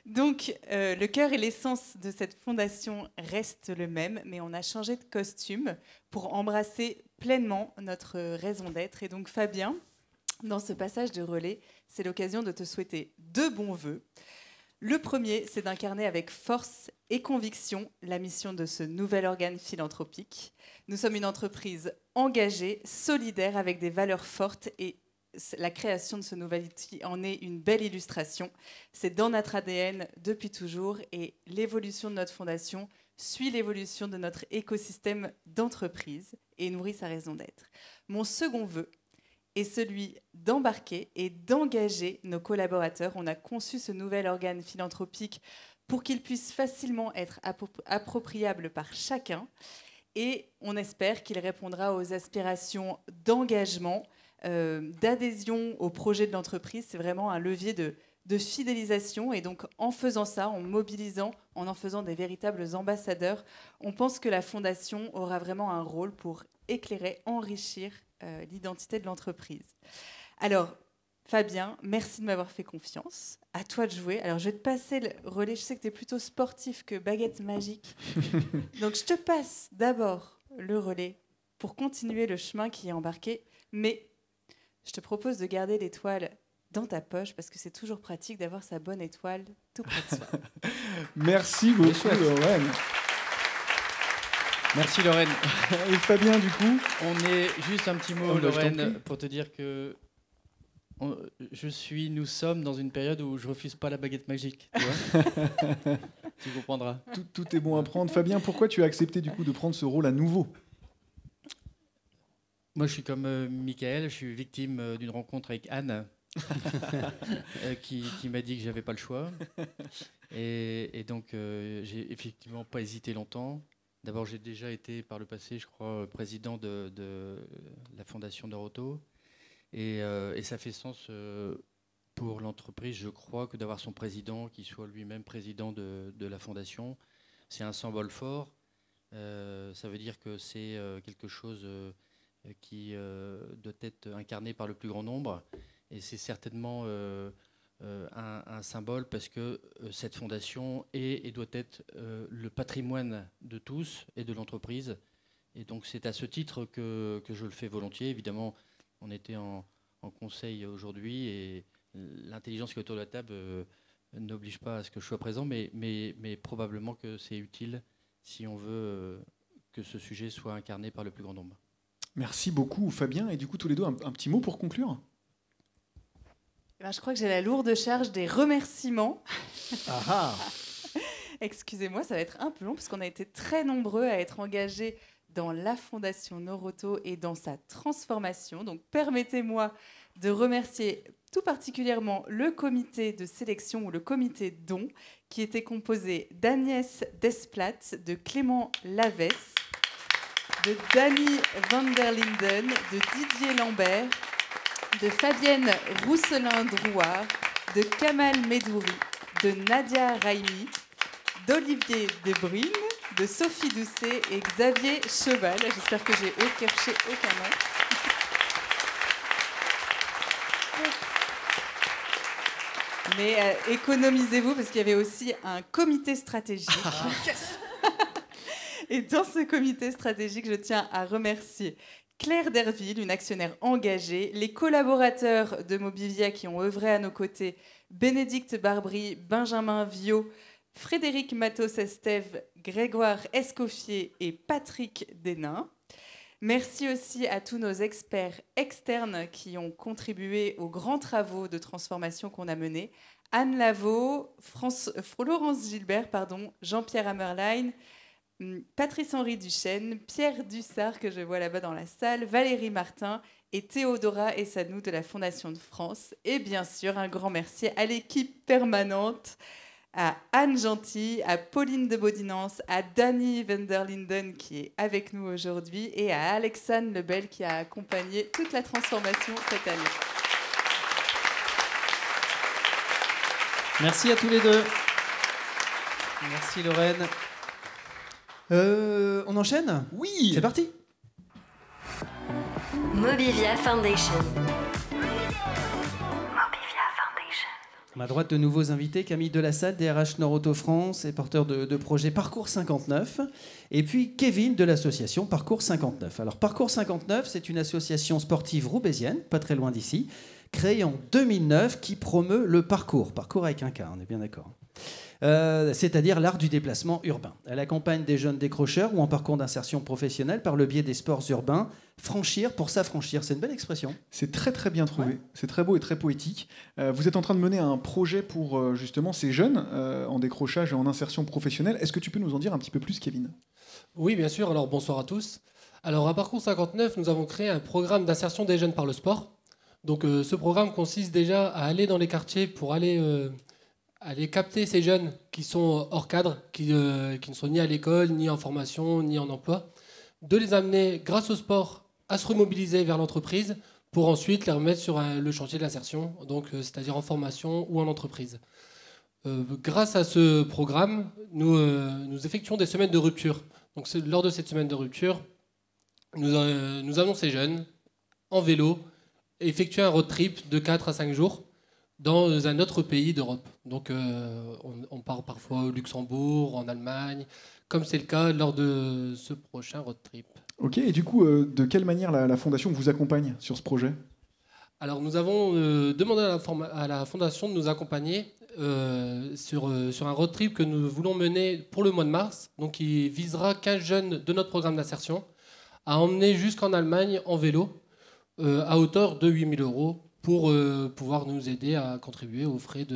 Donc, le cœur et l'essence de cette fondation restent le même, mais on a changé de costume pour embrasser pleinement notre raison d'être. Et donc, Fabien, dans ce passage de relais, c'est l'occasion de te souhaiter 2 bons vœux. Le premier, c'est d'incarner avec force et conviction la mission de ce nouvel organe philanthropique. Nous sommes une entreprise engagée, solidaire, avec des valeurs fortes, et la création de ce nouvel outil en est une belle illustration. C'est dans notre ADN depuis toujours, et l'évolution de notre fondation suit l'évolution de notre écosystème d'entreprise et nourrit sa raison d'être. Mon second vœu est celui d'embarquer et d'engager nos collaborateurs. On a conçu ce nouvel organe philanthropique pour qu'il puisse facilement être appropriable par chacun, et on espère qu'il répondra aux aspirations d'engagement, d'adhésion au projet de l'entreprise. C'est vraiment un levier de fidélisation, et donc en faisant ça, en mobilisant, en faisant des véritables ambassadeurs, on pense que la Fondation aura vraiment un rôle pour éclairer, enrichir l'identité de l'entreprise. Alors, Fabien, merci de m'avoir fait confiance. À toi de jouer. Alors, je vais te passer le relais. Je sais que tu es plutôt sportif que baguette magique. Donc, je te passe d'abord le relais pour continuer le chemin qui est embarqué. Mais je te propose de garder l'étoile dans ta poche, parce que c'est toujours pratique d'avoir sa bonne étoile tout près de soi. Merci beaucoup, Lorraine. Merci Lorraine. Et Fabien, du coup, on est juste un petit mot, Lorraine, pour te dire que nous sommes dans une période où je refuse pas la baguette magique. Tu vois. Tu comprendras. Tout est bon à prendre. Fabien, pourquoi tu as accepté du coup de prendre ce rôle à nouveau ? Moi, je suis comme Michael, je suis victime d'une rencontre avec Anne. Qui m'a dit que j'avais pas le choix, et donc j'ai effectivement pas hésité longtemps. D'abord, j'ai déjà été par le passé, je crois, président de la Fondation Noroto, et ça fait sens pour l'entreprise, je crois, que d'avoir son président qui soit lui-même président de la Fondation. C'est un symbole fort. Ça veut dire que c'est quelque chose qui doit être incarné par le plus grand nombre. Et c'est certainement un symbole, parce que cette fondation est et doit être le patrimoine de tous et de l'entreprise. Et donc c'est à ce titre que je le fais volontiers. Évidemment, on était en conseil aujourd'hui, et l'intelligence qui est autour de la table n'oblige pas à ce que je sois présent, mais probablement que c'est utile si on veut que ce sujet soit incarné par le plus grand nombre. Merci beaucoup Fabien. Et du coup, tous les deux, un petit mot pour conclure ? Je crois que j'ai la lourde charge des remerciements. Ah. Excusez-moi, ça va être un peu long, parce qu'on a été très nombreux à être engagés dans la Fondation Noroto et dans sa transformation. Donc permettez-moi de remercier tout particulièrement le comité de sélection, ou le comité don, qui était composé d'Agnès Desplat, de Clément Lavesse, de Dany van der Linden, de Didier Lambert, de Fabienne Rousselin-Drouard, de Kamal Medouri, de Nadia Raimi, d'Olivier Debrune, de Sophie Doucet et Xavier Cheval. J'espère que j'ai écorché aucun nom. Mais économisez-vous, parce qu'il y avait aussi un comité stratégique. Et dans ce comité stratégique, je tiens à remercier Claire Derville, une actionnaire engagée, les collaborateurs de Mobivia qui ont œuvré à nos côtés, Bénédicte Barbry, Benjamin Viau, Frédéric Matos-Estève, Grégoire Escoffier et Patrick Desnains. Merci aussi à tous nos experts externes qui ont contribué aux grands travaux de transformation qu'on a menés. Anne Lavaux, Laurence Gilbert, Jean-Pierre Hammerlein, Patrice-Henri Duchesne, Pierre Dussard, que je vois là-bas dans la salle, Valérie Martin et Théodora Essanou de la Fondation de France. Et bien sûr, un grand merci à l'équipe permanente, à Anne Gentil, à Pauline de Bodinance, à Dany van der Linden qui est avec nous aujourd'hui et à Alexandre Lebel qui a accompagné toute la transformation cette année. Merci à tous les deux. Merci Lorraine. On enchaîne ? Oui. C'est parti. Mobivia Foundation. À ma droite, de nouveaux invités, Camille Delassalle, DRH Nord-Auto France et porteur de projet Parcours 59. Et puis Kevin de l'association Parcours 59. Alors Parcours 59, c'est une association sportive roubaisienne, pas très loin d'ici, créée en 2009 qui promeut le parcours. Parcours avec un K, on est bien d'accord. C'est-à-dire l'art du déplacement urbain. Elle accompagne des jeunes décrocheurs ou en parcours d'insertion professionnelle par le biais des sports urbains. Franchir pour s'affranchir, c'est une belle expression. C'est très très bien trouvé, ouais. C'est très beau et très poétique. Vous êtes en train de mener un projet pour justement ces jeunes en décrochage et en insertion professionnelle. Est-ce que tu peux nous en dire un petit peu plus, Kevin ? Oui, bien sûr. Alors bonsoir à tous. Alors à Parcours 59, nous avons créé un programme d'insertion des jeunes par le sport. Donc ce programme consiste déjà à aller dans les quartiers pour aller capter ces jeunes qui sont hors cadre, qui ne sont ni à l'école, ni en formation, ni en emploi, de les amener grâce au sport à se remobiliser vers l'entreprise pour ensuite les remettre sur le chantier de l'insertion, donc c'est-à-dire en formation ou en entreprise. Grâce à ce programme, nous effectuons des semaines de rupture. Donc lors de cette semaine de rupture, nous amenons ces jeunes en vélo effectuer un road trip de 4 à 5 jours dans un autre pays d'Europe. Donc on part parfois au Luxembourg, en Allemagne, comme c'est le cas lors de ce prochain road trip. Ok, et du coup, de quelle manière la Fondation vous accompagne sur ce projet ? Alors nous avons demandé à la Fondation de nous accompagner sur un road trip que nous voulons mener pour le mois de mars, donc qui visera 15 jeunes de notre programme d'insertion à emmener jusqu'en Allemagne en vélo à hauteur de 8 000 € pour pouvoir nous aider à contribuer aux frais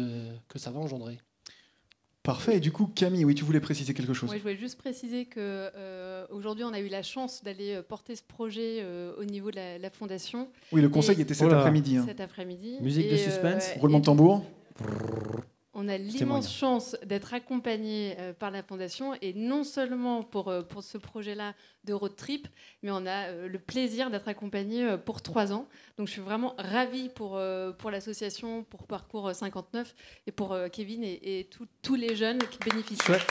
que ça va engendrer. Parfait. Et du coup, Camille, oui, tu voulais préciser quelque chose ? Oui, je voulais juste préciser qu'aujourd'hui, on a eu la chance d'aller porter ce projet au niveau de la Fondation. Oui, le conseil était cet après-midi. Cet après-midi. Musique de suspense. Roulement de tambour. On a l'immense chance d'être accompagné par la Fondation, et non seulement pour ce projet-là de road trip, mais on a le plaisir d'être accompagné pour 3 ans. Donc je suis vraiment ravie pour l'association, pour Parcours 59, et pour Kevin et tous les jeunes qui bénéficient. Chouette.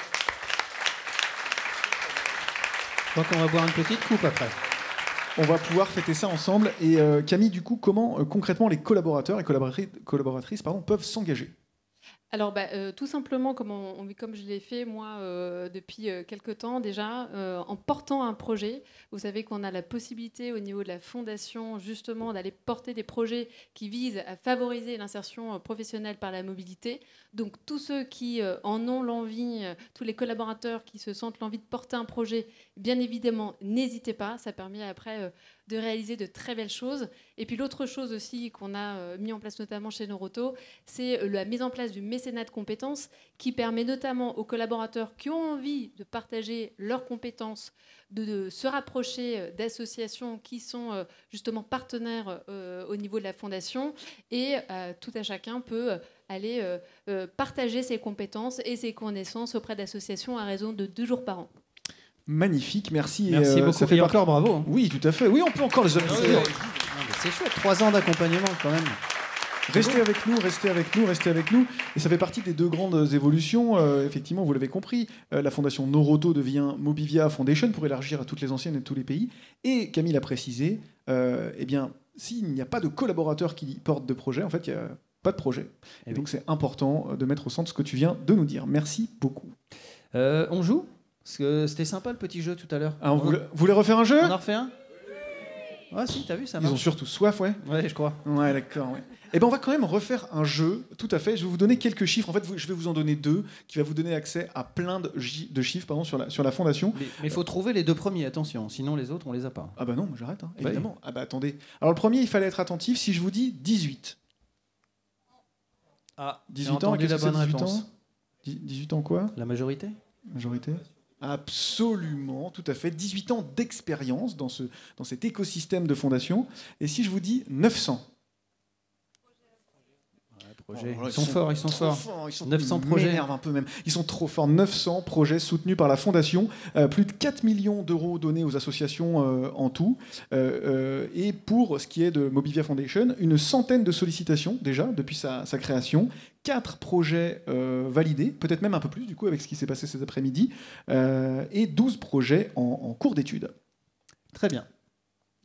Je crois qu'on va boire une petite coupe après. On va pouvoir fêter ça ensemble. Et Camille, du coup, comment concrètement les collaborateurs et collaboratrices peuvent s'engager ? Alors, tout simplement, comme je l'ai fait, moi, depuis quelques temps déjà, en portant un projet. Vous savez qu'on a la possibilité, au niveau de la Fondation, justement, d'aller porter des projets qui visent à favoriser l'insertion professionnelle par la mobilité. Donc, tous ceux qui en ont l'envie, tous les collaborateurs qui se sentent l'envie de porter un projet, bien évidemment, n'hésitez pas. Ça permet après de réaliser de très belles choses. Et puis l'autre chose aussi qu'on a mis en place notamment chez Nord-Auto, c'est la mise en place du mécénat de compétences qui permet notamment aux collaborateurs qui ont envie de partager leurs compétences, de se rapprocher d'associations qui sont justement partenaires au niveau de la Fondation, et tout à chacun peut aller partager ses compétences et ses connaissances auprès d'associations à raison de 2 jours par an. Magnifique, merci. Merci beaucoup. Et encore bravo. Hein. Oui, tout à fait. Oui, on peut encore les applaudir. C'est chouette, 3 ans d'accompagnement quand même. Restez avec nous. Et ça fait partie des 2 grandes évolutions. Effectivement, vous l'avez compris, la fondation Nord-Auto devient Mobivia Foundation pour élargir à toutes les anciennes et tous les pays. Et Camille l'a précisé, s'il n'y a pas de collaborateurs qui portent de projet, en fait, il n'y a pas de projet. Et donc, c'est important de mettre au centre ce que tu viens de nous dire. Merci beaucoup. On joue ? Parce que c'était sympa le petit jeu tout à l'heure. Vous voulez refaire un jeu ? On en refait un ? Ah si, t'as vu, ça Ils marche. ont surtout soif, ouais. Ouais, je crois. Ouais, d'accord. Ouais. Et ben on va quand même refaire un jeu, tout à fait. Je vais vous donner quelques chiffres. En fait, je vais vous en donner 2, qui va vous donner accès à plein de chiffres, pardon, sur la fondation. Mais il faut trouver les 2 premiers, attention. Sinon, les autres, on les a pas. Ah bah non, j'arrête, hein, Ouais. évidemment. Ah bah attendez. Alors le premier, il fallait être attentif. Si je vous dis 18. Ah, 18 ans, qu'est-ce que c'est 18 ans 18 ans quoi? La majorité? Majorité? Absolument, tout à fait. 18 ans d'expérience dans cet écosystème de fondation. Et si je vous dis 900? Projets. Oh, Ils sont forts. Ils sont 900 projets. m'énervent un peu même. Ils sont trop forts. 900 projets soutenus par la Fondation. Plus de 4 millions d'euros donnés aux associations en tout. Et pour ce qui est de Mobivia Foundation, une centaine de sollicitations déjà depuis sa création. 4 projets validés, peut-être même un peu plus du coup avec ce qui s'est passé cet après-midi. Et 12 projets en cours d'étude. Très bien.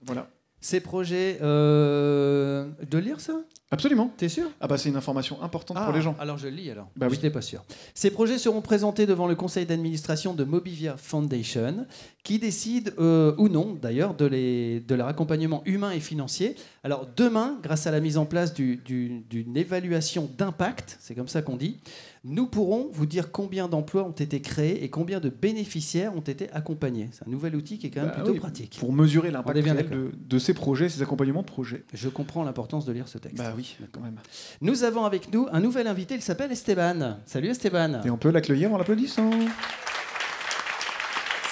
Voilà. Ces projets... De lire ça? Absolument. T'es sûr? Ah bah c'est une information importante pour les gens. Alors je le lis alors. Bah oui. J'étais pas sûr. Ces projets seront présentés devant le conseil d'administration de Mobivia Foundation, qui décide ou non d'ailleurs de leur accompagnement humain et financier. Alors demain, grâce à la mise en place d'une évaluation d'impact, c'est comme ça qu'on dit, nous pourrons vous dire combien d'emplois ont été créés et combien de bénéficiaires ont été accompagnés. C'est un nouvel outil qui est quand même plutôt pratique. Pour mesurer l'impact bien réel de ces projets, ces accompagnements de projets. Je comprends l'importance de lire ce texte. Bah oui, quand même. Nous avons avec nous un nouvel invité, il s'appelle Esteban. Salut Esteban. Et on peut l'accueillir en l'applaudissant.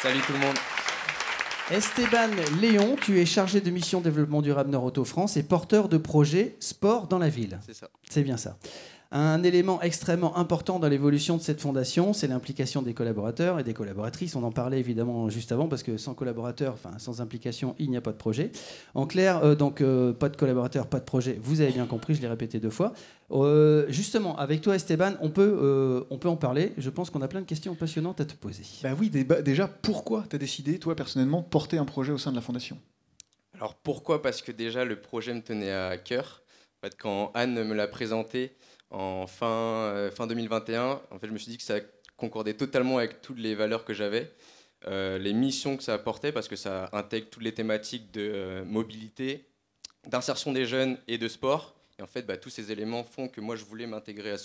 Salut tout le monde. Esteban Léon, tu es chargé de mission développement durable Nord Auto France et porteur de projet Sport dans la ville. C'est ça. C'est bien ça. Un élément extrêmement important dans l'évolution de cette fondation, c'est l'implication des collaborateurs et des collaboratrices. On en parlait évidemment juste avant parce que sans collaborateurs, enfin sans implication, il n'y a pas de projet. En clair, pas de collaborateurs, pas de projet. Vous avez bien compris, je l'ai répété 2 fois. Justement, avec toi Esteban, on peut en parler. Je pense qu'on a plein de questions passionnantes à te poser. Bah oui, déjà, pourquoi tu as décidé, toi personnellement, de porter un projet au sein de la fondation? Alors pourquoi? Parce que déjà le projet me tenait à cœur. En fait, quand Anne me l'a présenté en fin 2021, en fait, je me suis dit que ça concordait totalement avec toutes les valeurs que j'avais, les missions que ça apportait, parce que ça intègre toutes les thématiques de mobilité, d'insertion des jeunes et de sport. Et en fait, tous ces éléments font que moi, je voulais m'intégrer à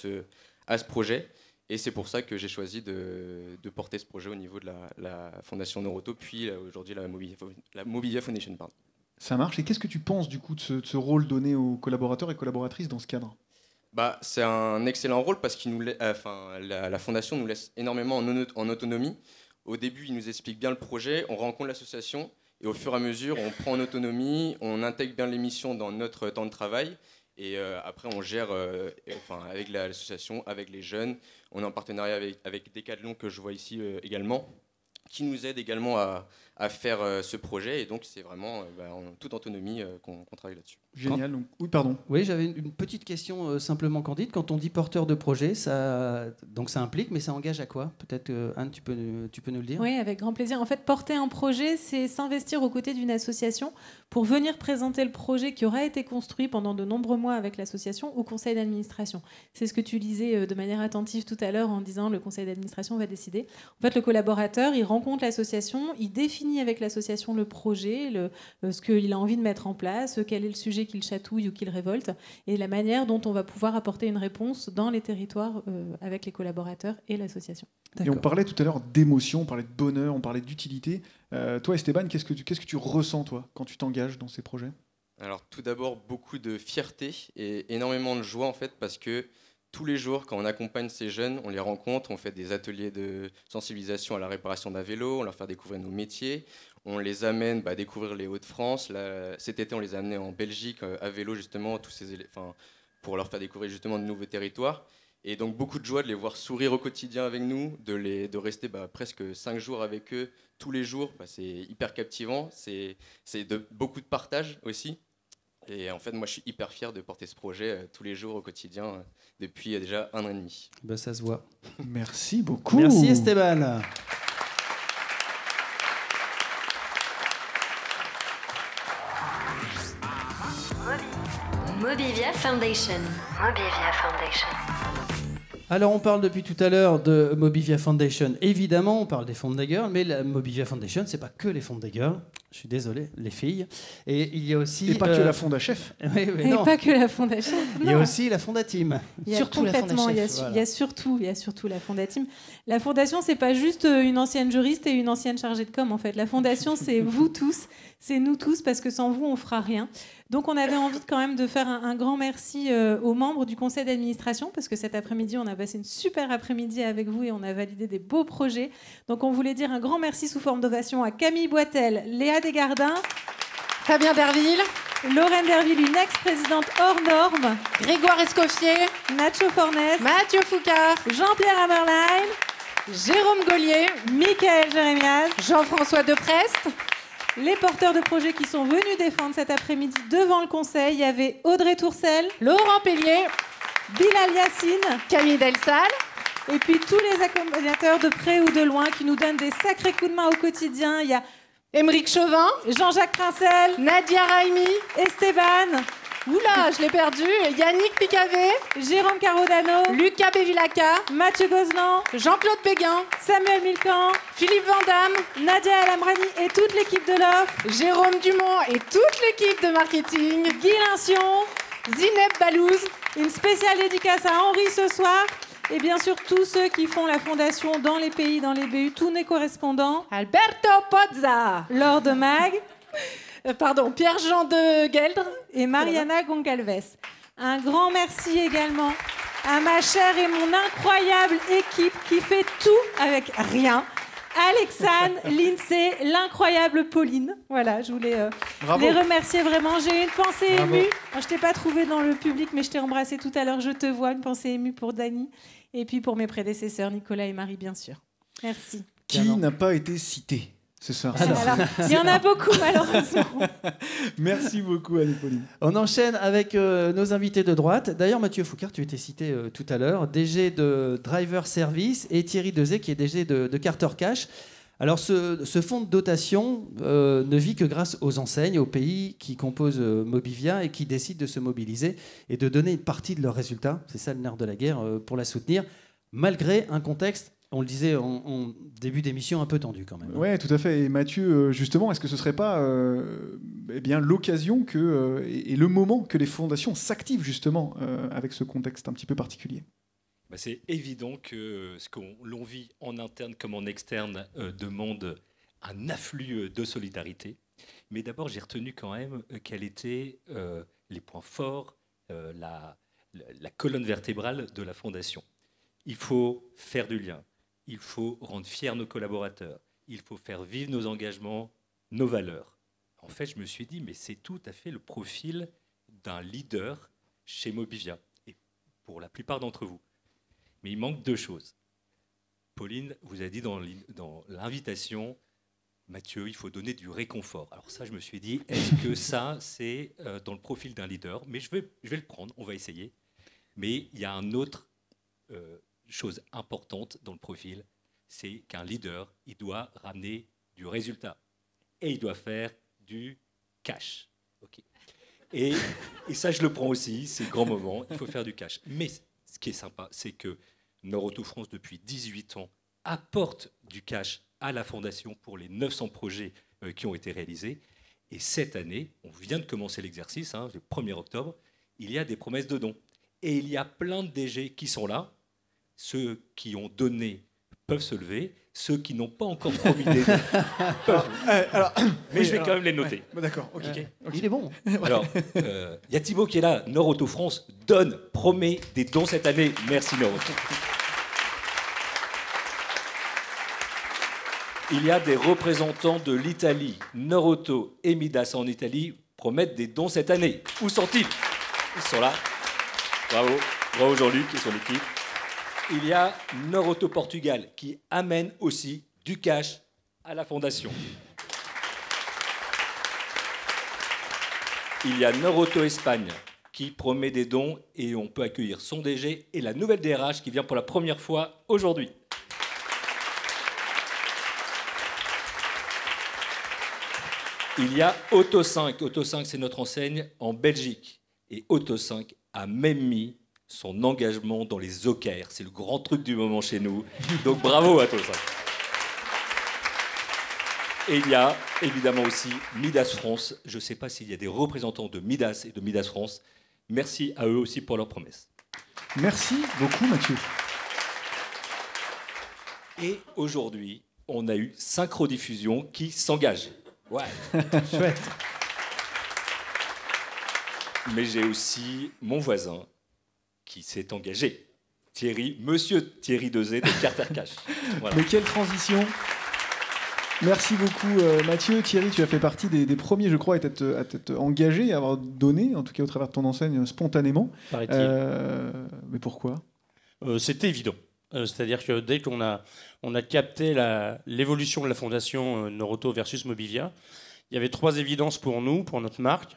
ce projet. Et c'est pour ça que j'ai choisi de porter ce projet au niveau de la Fondation Nord Auto, puis aujourd'hui la Mobivia Foundation. Pardon. Ça marche. Et qu'est-ce que tu penses du coup de ce rôle donné aux collaborateurs et collaboratrices dans ce cadre? C'est un excellent rôle parce que la Fondation nous laisse énormément en autonomie. Au début, il nous explique bien le projet, on rencontre l'association et au fur et à mesure, on prend en autonomie, on intègre bien les missions dans notre temps de travail et après, on gère avec l'association, avec les jeunes. On est en partenariat avec Decathlon que je vois ici également, qui nous aide également à faire ce projet. Et donc, c'est vraiment en toute autonomie qu'on travaille là-dessus. Génial. Donc, oui, pardon. Oui, j'avais une petite question simplement candide. Quand on dit porteur de projet, ça implique, mais ça engage à quoi? Peut-être, Anne, tu peux nous le dire? Oui, avec grand plaisir. En fait, porter un projet, c'est s'investir aux côtés d'une association pour venir présenter le projet qui aura été construit pendant de nombreux mois avec l'association au conseil d'administration. C'est ce que tu lisais de manière attentive tout à l'heure en disant le conseil d'administration va décider. En fait, le collaborateur, il rencontre l'association, il définit avec l'association le projet, ce qu'il a envie de mettre en place, quel est le sujet qu'il chatouille ou qu'il révolte, et la manière dont on va pouvoir apporter une réponse dans les territoires avec les collaborateurs et l'association. Et on parlait tout à l'heure d'émotion, on parlait de bonheur, on parlait d'utilité. Toi, Esteban, qu'est-ce que tu ressens, toi, quand tu t'engages dans ces projets? Alors, tout d'abord, beaucoup de fierté et énormément de joie, en fait, parce que tous les jours, quand on accompagne ces jeunes, on les rencontre, on fait des ateliers de sensibilisation à la réparation d'un vélo, on leur fait découvrir nos métiers, on les amène à découvrir les Hauts-de-France. Cet été, on les a amenés en Belgique à vélo, justement, pour leur faire découvrir justement de nouveaux territoires. Et donc, beaucoup de joie de les voir sourire au quotidien avec nous, de rester presque 5 jours avec eux tous les jours. C'est hyper captivant, c'est beaucoup de partage aussi. Et en fait, moi, je suis hyper fier de porter ce projet tous les jours au quotidien depuis déjà 1 an et demi. Ça se voit. Merci beaucoup. Merci Esteban. Mobivia Foundation. Mobivia Foundation. Alors, on parle depuis tout à l'heure de Mobivia Foundation. Évidemment, on parle des fonds des girls, mais la Mobivia Foundation, c'est pas que les fonds des girls. Je suis désolé, les filles. Et il y a aussi... Et pas que la Fondachef. Oui, Et non. pas que la Fondachef. Il y a aussi la Fondateam. Surtout la Fondachef. Il y a surtout la Fondateam. La Fondation, c'est pas juste une ancienne juriste et une ancienne chargée de com, en fait. La Fondation, c'est vous tous, c'est nous tous, parce que sans vous, on fera rien. Donc, on avait envie quand même de faire un grand merci aux membres du conseil d'administration, parce que cet après-midi, on a passé une super après-midi avec vous et on a validé des beaux projets. Donc, on voulait dire un grand merci sous forme d'ovation à Camille Boitel, Léa Desgardins, Fabien Derville, Lorraine Derville, une ex-présidente hors norme, Grégoire Escoffier, Nacho Fornes, Mathieu Foucard, Jean-Pierre Hammerlein, Jérôme Gaulier, Michael Jérémiaz, Jean-François Deprest. Les porteurs de projets qui sont venus défendre cet après-midi devant le conseil, il y avait Audrey Tourcel, Laurent Pellier, Bilal Yassine, Camille Delsal, et puis tous les accompagnateurs de près ou de loin qui nous donnent des sacrés coups de main au quotidien. Il y a Émeric Chauvin, Jean-Jacques Princel, Nadia Raimi, Esteban, oula, je l'ai perdu, Yannick Picavet, Jérôme Carodano, Lucas Bevilacqua, Mathieu Gozlan, Jean-Claude Péguin, Samuel Milcan, Philippe Vandamme, Nadia Alamrani et toute l'équipe de l'offre, Jérôme Dumont et toute l'équipe de marketing, Guy Lincion, Zineb Balouz, une spéciale dédicace à Henri ce soir, et bien sûr tous ceux qui font la fondation dans les pays, dans les BU, tous nos correspondants, Alberto Pozza, Laure de Mag, Pierre-Jean de Gueldre et Mariana Goncalves. Un grand merci également à ma chère et mon incroyable équipe qui fait tout avec rien. Alexandre, Lindsay, l'incroyable Pauline. Voilà, je voulais les remercier vraiment. J'ai une pensée émue. Alors, je t'ai pas trouvé dans le public, mais je t'ai embrassé tout à l'heure. Je te vois, une pensée émue pour Dany et puis pour mes prédécesseurs, Nicolas et Marie, bien sûr. Merci. Qui n'a pas été cité ce soir? Il y en a beaucoup, malheureusement. Merci beaucoup, Annie-Pauline. On enchaîne avec nos invités de droite. D'ailleurs, Mathieu Foucard, tu étais cité tout à l'heure, DG de Driver Service, et Thierry Dezay, qui est DG de Carter Cash. Alors, ce fonds de dotation ne vit que grâce aux enseignes, aux pays qui composent Mobivia et qui décident de se mobiliser et de donner une partie de leurs résultats, c'est ça le nerf de la guerre, pour la soutenir, malgré un contexte, on le disait en début d'émission, un peu tendu quand même. Oui, tout à fait. Et Mathieu, justement, est-ce que ce ne serait pas bien l'occasion et le moment que les fondations s'activent justement avec ce contexte un petit peu particulier? C'est évident que ce que l'on vit en interne comme en externe demande un afflux de solidarité. Mais d'abord, j'ai retenu quand même quels étaient les points forts, la colonne vertébrale de la Fondation. Il faut faire du lien. Il faut rendre fiers nos collaborateurs. Il faut faire vivre nos engagements, nos valeurs. En fait, je me suis dit, mais c'est tout à fait le profil d'un leader chez Mobivia, et pour la plupart d'entre vous. Mais il manque deux choses. Pauline vous a dit dans l'invitation, Mathieu, il faut donner du réconfort. Alors ça, je me suis dit, est-ce que ça, c'est dans le profil d'un leader? Mais je vais le prendre, on va essayer. Mais il y a un autre chose importante dans le profil, c'est qu'un leader, il doit ramener du résultat. Et il doit faire du cash. Okay. Et ça, je le prends aussi, c'est le grand moment, il faut faire du cash. Mais ce qui est sympa, c'est que Nord Auto France, depuis 18 ans, apporte du cash à la Fondation pour les 900 projets qui ont été réalisés. Et cette année, on vient de commencer l'exercice, le 1er octobre, il y a des promesses de dons. Et il y a plein de DG qui sont là. Ceux qui ont donné peuvent se lever. Ceux qui n'ont pas encore promis des dons peuvent. Mais je vais quand même les noter. Ouais, d'accord, ok. Il est bon. Alors, il y a Thibaut qui est là. Nord Auto France donne, promet des dons cette année. Merci Nord Auto. Il y a des représentants de l'Italie. Nord Auto et Midas en Italie promettent des dons cette année. Où sont-ils? Ils sont là. Bravo. Bravo Jean-Luc et son équipe. Il y a Nord Auto Portugal qui amène aussi du cash à la Fondation. Il y a Nord Auto Espagne qui promet des dons et on peut accueillir son DG et la nouvelle DRH qui vient pour la première fois aujourd'hui. Il y a Auto 5. Auto 5, c'est notre enseigne en Belgique. Et Auto 5 a même mis son engagement dans les OKR. C'est le grand truc du moment chez nous. Donc bravo à tous. Et il y a évidemment aussi Midas France. Je ne sais pas s'il y a des représentants de Midas et de Midas France. Merci à eux aussi pour leurs promesses. Merci beaucoup, Mathieu. Et aujourd'hui, on a eu Synchrodiffusion qui s'engage. Ouais. Chouette. Mais j'ai aussi mon voisin qui s'est engagé. Monsieur Thierry Dezé de Carter Cash. Voilà. Mais quelle transition! Merci beaucoup Mathieu. Thierry, tu as fait partie des premiers, je crois, à t'être engagé, à avoir donné, en tout cas au travers de ton enseigne, spontanément. Mais pourquoi? C'était évident. C'est-à-dire que dès qu'on a capté l'évolution de la fondation Noroto versus Mobivia, il y avait 3 évidences pour nous, pour notre marque.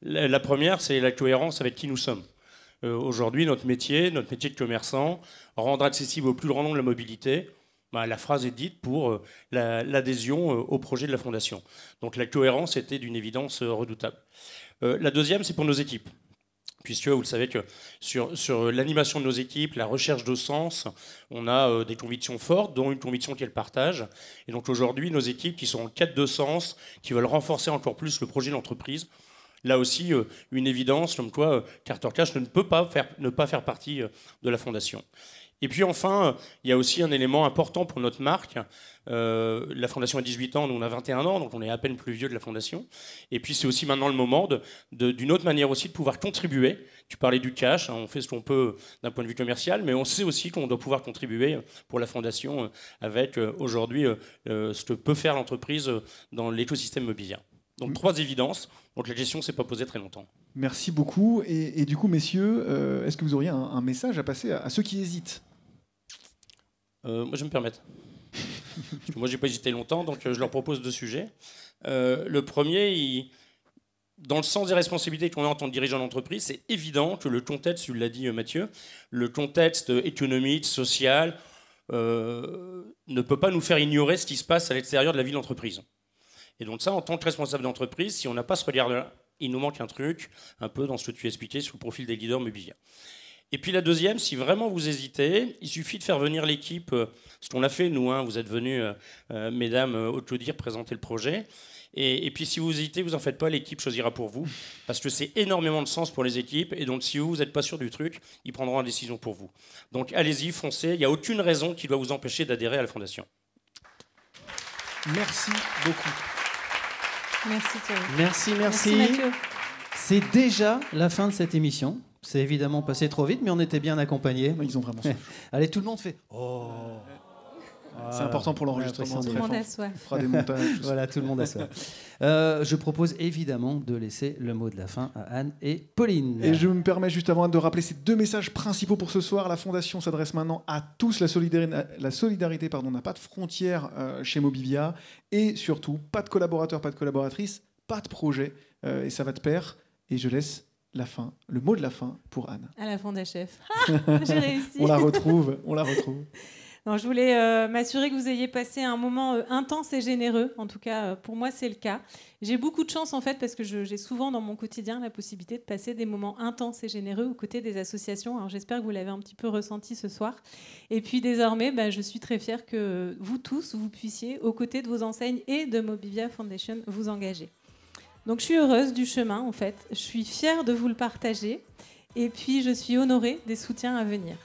La première, c'est la cohérence avec qui nous sommes. Aujourd'hui, notre métier de commerçant, rendre accessible au plus grand nombre la mobilité. La phrase est dite pour l'adhésion au projet de la Fondation. Donc la cohérence était d'une évidence redoutable. La deuxième, c'est pour nos équipes. Puisque vous le savez que sur l'animation de nos équipes, la recherche de sens, on a des convictions fortes, dont une conviction qui est le partage. Et donc aujourd'hui, nos équipes qui sont en quête de sens, qui veulent renforcer encore plus le projet d'entreprise, là aussi, une évidence comme quoi Carter Cash ne peut pas faire partie de la Fondation. Et puis enfin, il y a aussi un élément important pour notre marque. La Fondation a 18 ans, nous on a 21 ans, donc on est à peine plus vieux de la Fondation. Et puis c'est aussi maintenant le moment d'une autre manière aussi de pouvoir contribuer. Tu parlais du cash, on fait ce qu'on peut d'un point de vue commercial, mais on sait aussi qu'on doit pouvoir contribuer pour la Fondation avec aujourd'hui ce que peut faire l'entreprise dans l'écosystème Mobivia. Donc 3 évidences, donc la question ne s'est pas posée très longtemps. Merci beaucoup. Et du coup, messieurs, est-ce que vous auriez un message à passer à ceux qui hésitent? Moi, je vais me permettre. Parce que moi, je n'ai pas hésité longtemps, donc je leur propose 2 sujets. Le premier, dans le sens des responsabilités qu'on a en tant que dirigeant d'entreprise, c'est évident que le contexte, tu l'as dit Mathieu, le contexte économique, social, ne peut pas nous faire ignorer ce qui se passe à l'extérieur de la vie de l'entreprise. Et donc ça, en tant que responsable d'entreprise, si on n'a pas ce regard-là, il nous manque un truc, un peu dans ce que tu expliquais sur le profil des leaders Mobivia. Et puis la deuxième, si vraiment vous hésitez, il suffit de faire venir l'équipe, ce qu'on a fait nous, vous êtes venus, mesdames, applaudir, présenter le projet. Et puis si vous hésitez, vous en faites pas, l'équipe choisira pour vous, parce que c'est énormément de sens pour les équipes, et donc si vous n'êtes pas sûr du truc, ils prendront la décision pour vous. Donc allez-y, foncez, il n'y a aucune raison qui doit vous empêcher d'adhérer à la Fondation. Merci beaucoup. Merci Thierry. Merci Mathieu. C'est déjà la fin de cette émission. C'est évidemment passé trop vite, mais on était bien accompagnés. Ils ont vraiment Allez, tout le monde fait « Oh !» C'est important pour l'enregistrement. Tout le monde a soif. On fera des montages. Voilà, tout le monde a soif. Je propose évidemment de laisser le mot de la fin à Anne et Pauline. Et je me permets juste avant de rappeler ces 2 messages principaux pour ce soir. La Fondation s'adresse maintenant à tous. La solidarité n'a pas de frontières chez Mobivia. Et surtout, pas de collaborateurs, pas de collaboratrices, pas de projet. Et ça va de pair. Et je laisse la fin, le mot de la fin pour Anne. À la Fondachef. J'ai réussi. On la retrouve. Non, je voulais m'assurer que vous ayez passé un moment intense et généreux. En tout cas, pour moi, c'est le cas. J'ai beaucoup de chance, en fait, parce que j'ai souvent dans mon quotidien la possibilité de passer des moments intenses et généreux aux côtés des associations. Alors, j'espère que vous l'avez un petit peu ressenti ce soir. Et puis, désormais, je suis très fière que vous tous, vous puissiez, aux côtés de vos enseignes et de Mobivia Foundation, vous engager. Donc, je suis heureuse du chemin, en fait. Je suis fière de vous le partager. Et puis, je suis honorée des soutiens à venir.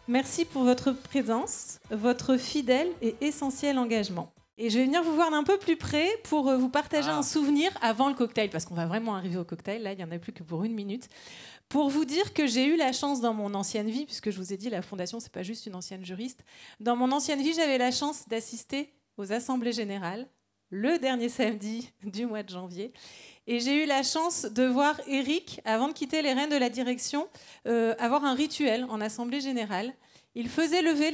Merci pour votre présence, votre fidèle et essentiel engagement. Et je vais venir vous voir d'un peu plus près pour vous partager un souvenir avant le cocktail, parce qu'on va vraiment arriver au cocktail, là il n'y en a plus que pour 1 minute, pour vous dire que j'ai eu la chance dans mon ancienne vie, puisque je vous ai dit la Fondation c'est pas juste une ancienne juriste, dans mon ancienne vie j'avais la chance d'assister aux assemblées générales, le dernier samedi du mois de janvier. Et j'ai eu la chance de voir Eric, avant de quitter les rênes de la direction, avoir un rituel en assemblée générale. Il faisait lever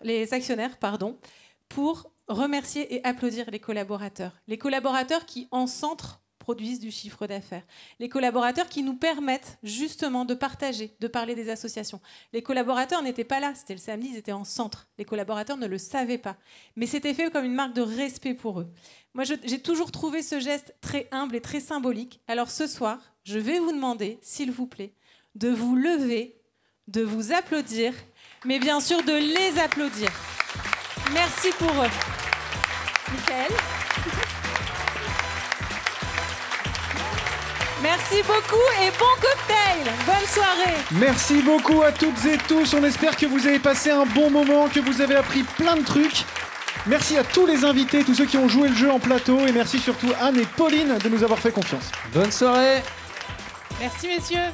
les actionnaires, pour remercier et applaudir les collaborateurs. Les collaborateurs qui, en centre, produisent du chiffre d'affaires. Les collaborateurs qui nous permettent justement de partager, de parler des associations. Les collaborateurs n'étaient pas là, c'était le samedi, ils étaient en centre. Les collaborateurs ne le savaient pas. Mais c'était fait comme une marque de respect pour eux. Moi, j'ai toujours trouvé ce geste très humble et très symbolique. Alors ce soir, je vais vous demander, s'il vous plaît, de vous lever, de vous applaudir, mais bien sûr de les applaudir. Merci pour eux. Michael. Merci beaucoup et bon cocktail. Bonne soirée. Merci beaucoup à toutes et tous. On espère que vous avez passé un bon moment, que vous avez appris plein de trucs. Merci à tous les invités, tous ceux qui ont joué le jeu en plateau. Et merci surtout Anne et Pauline de nous avoir fait confiance. Bonne soirée. Merci messieurs.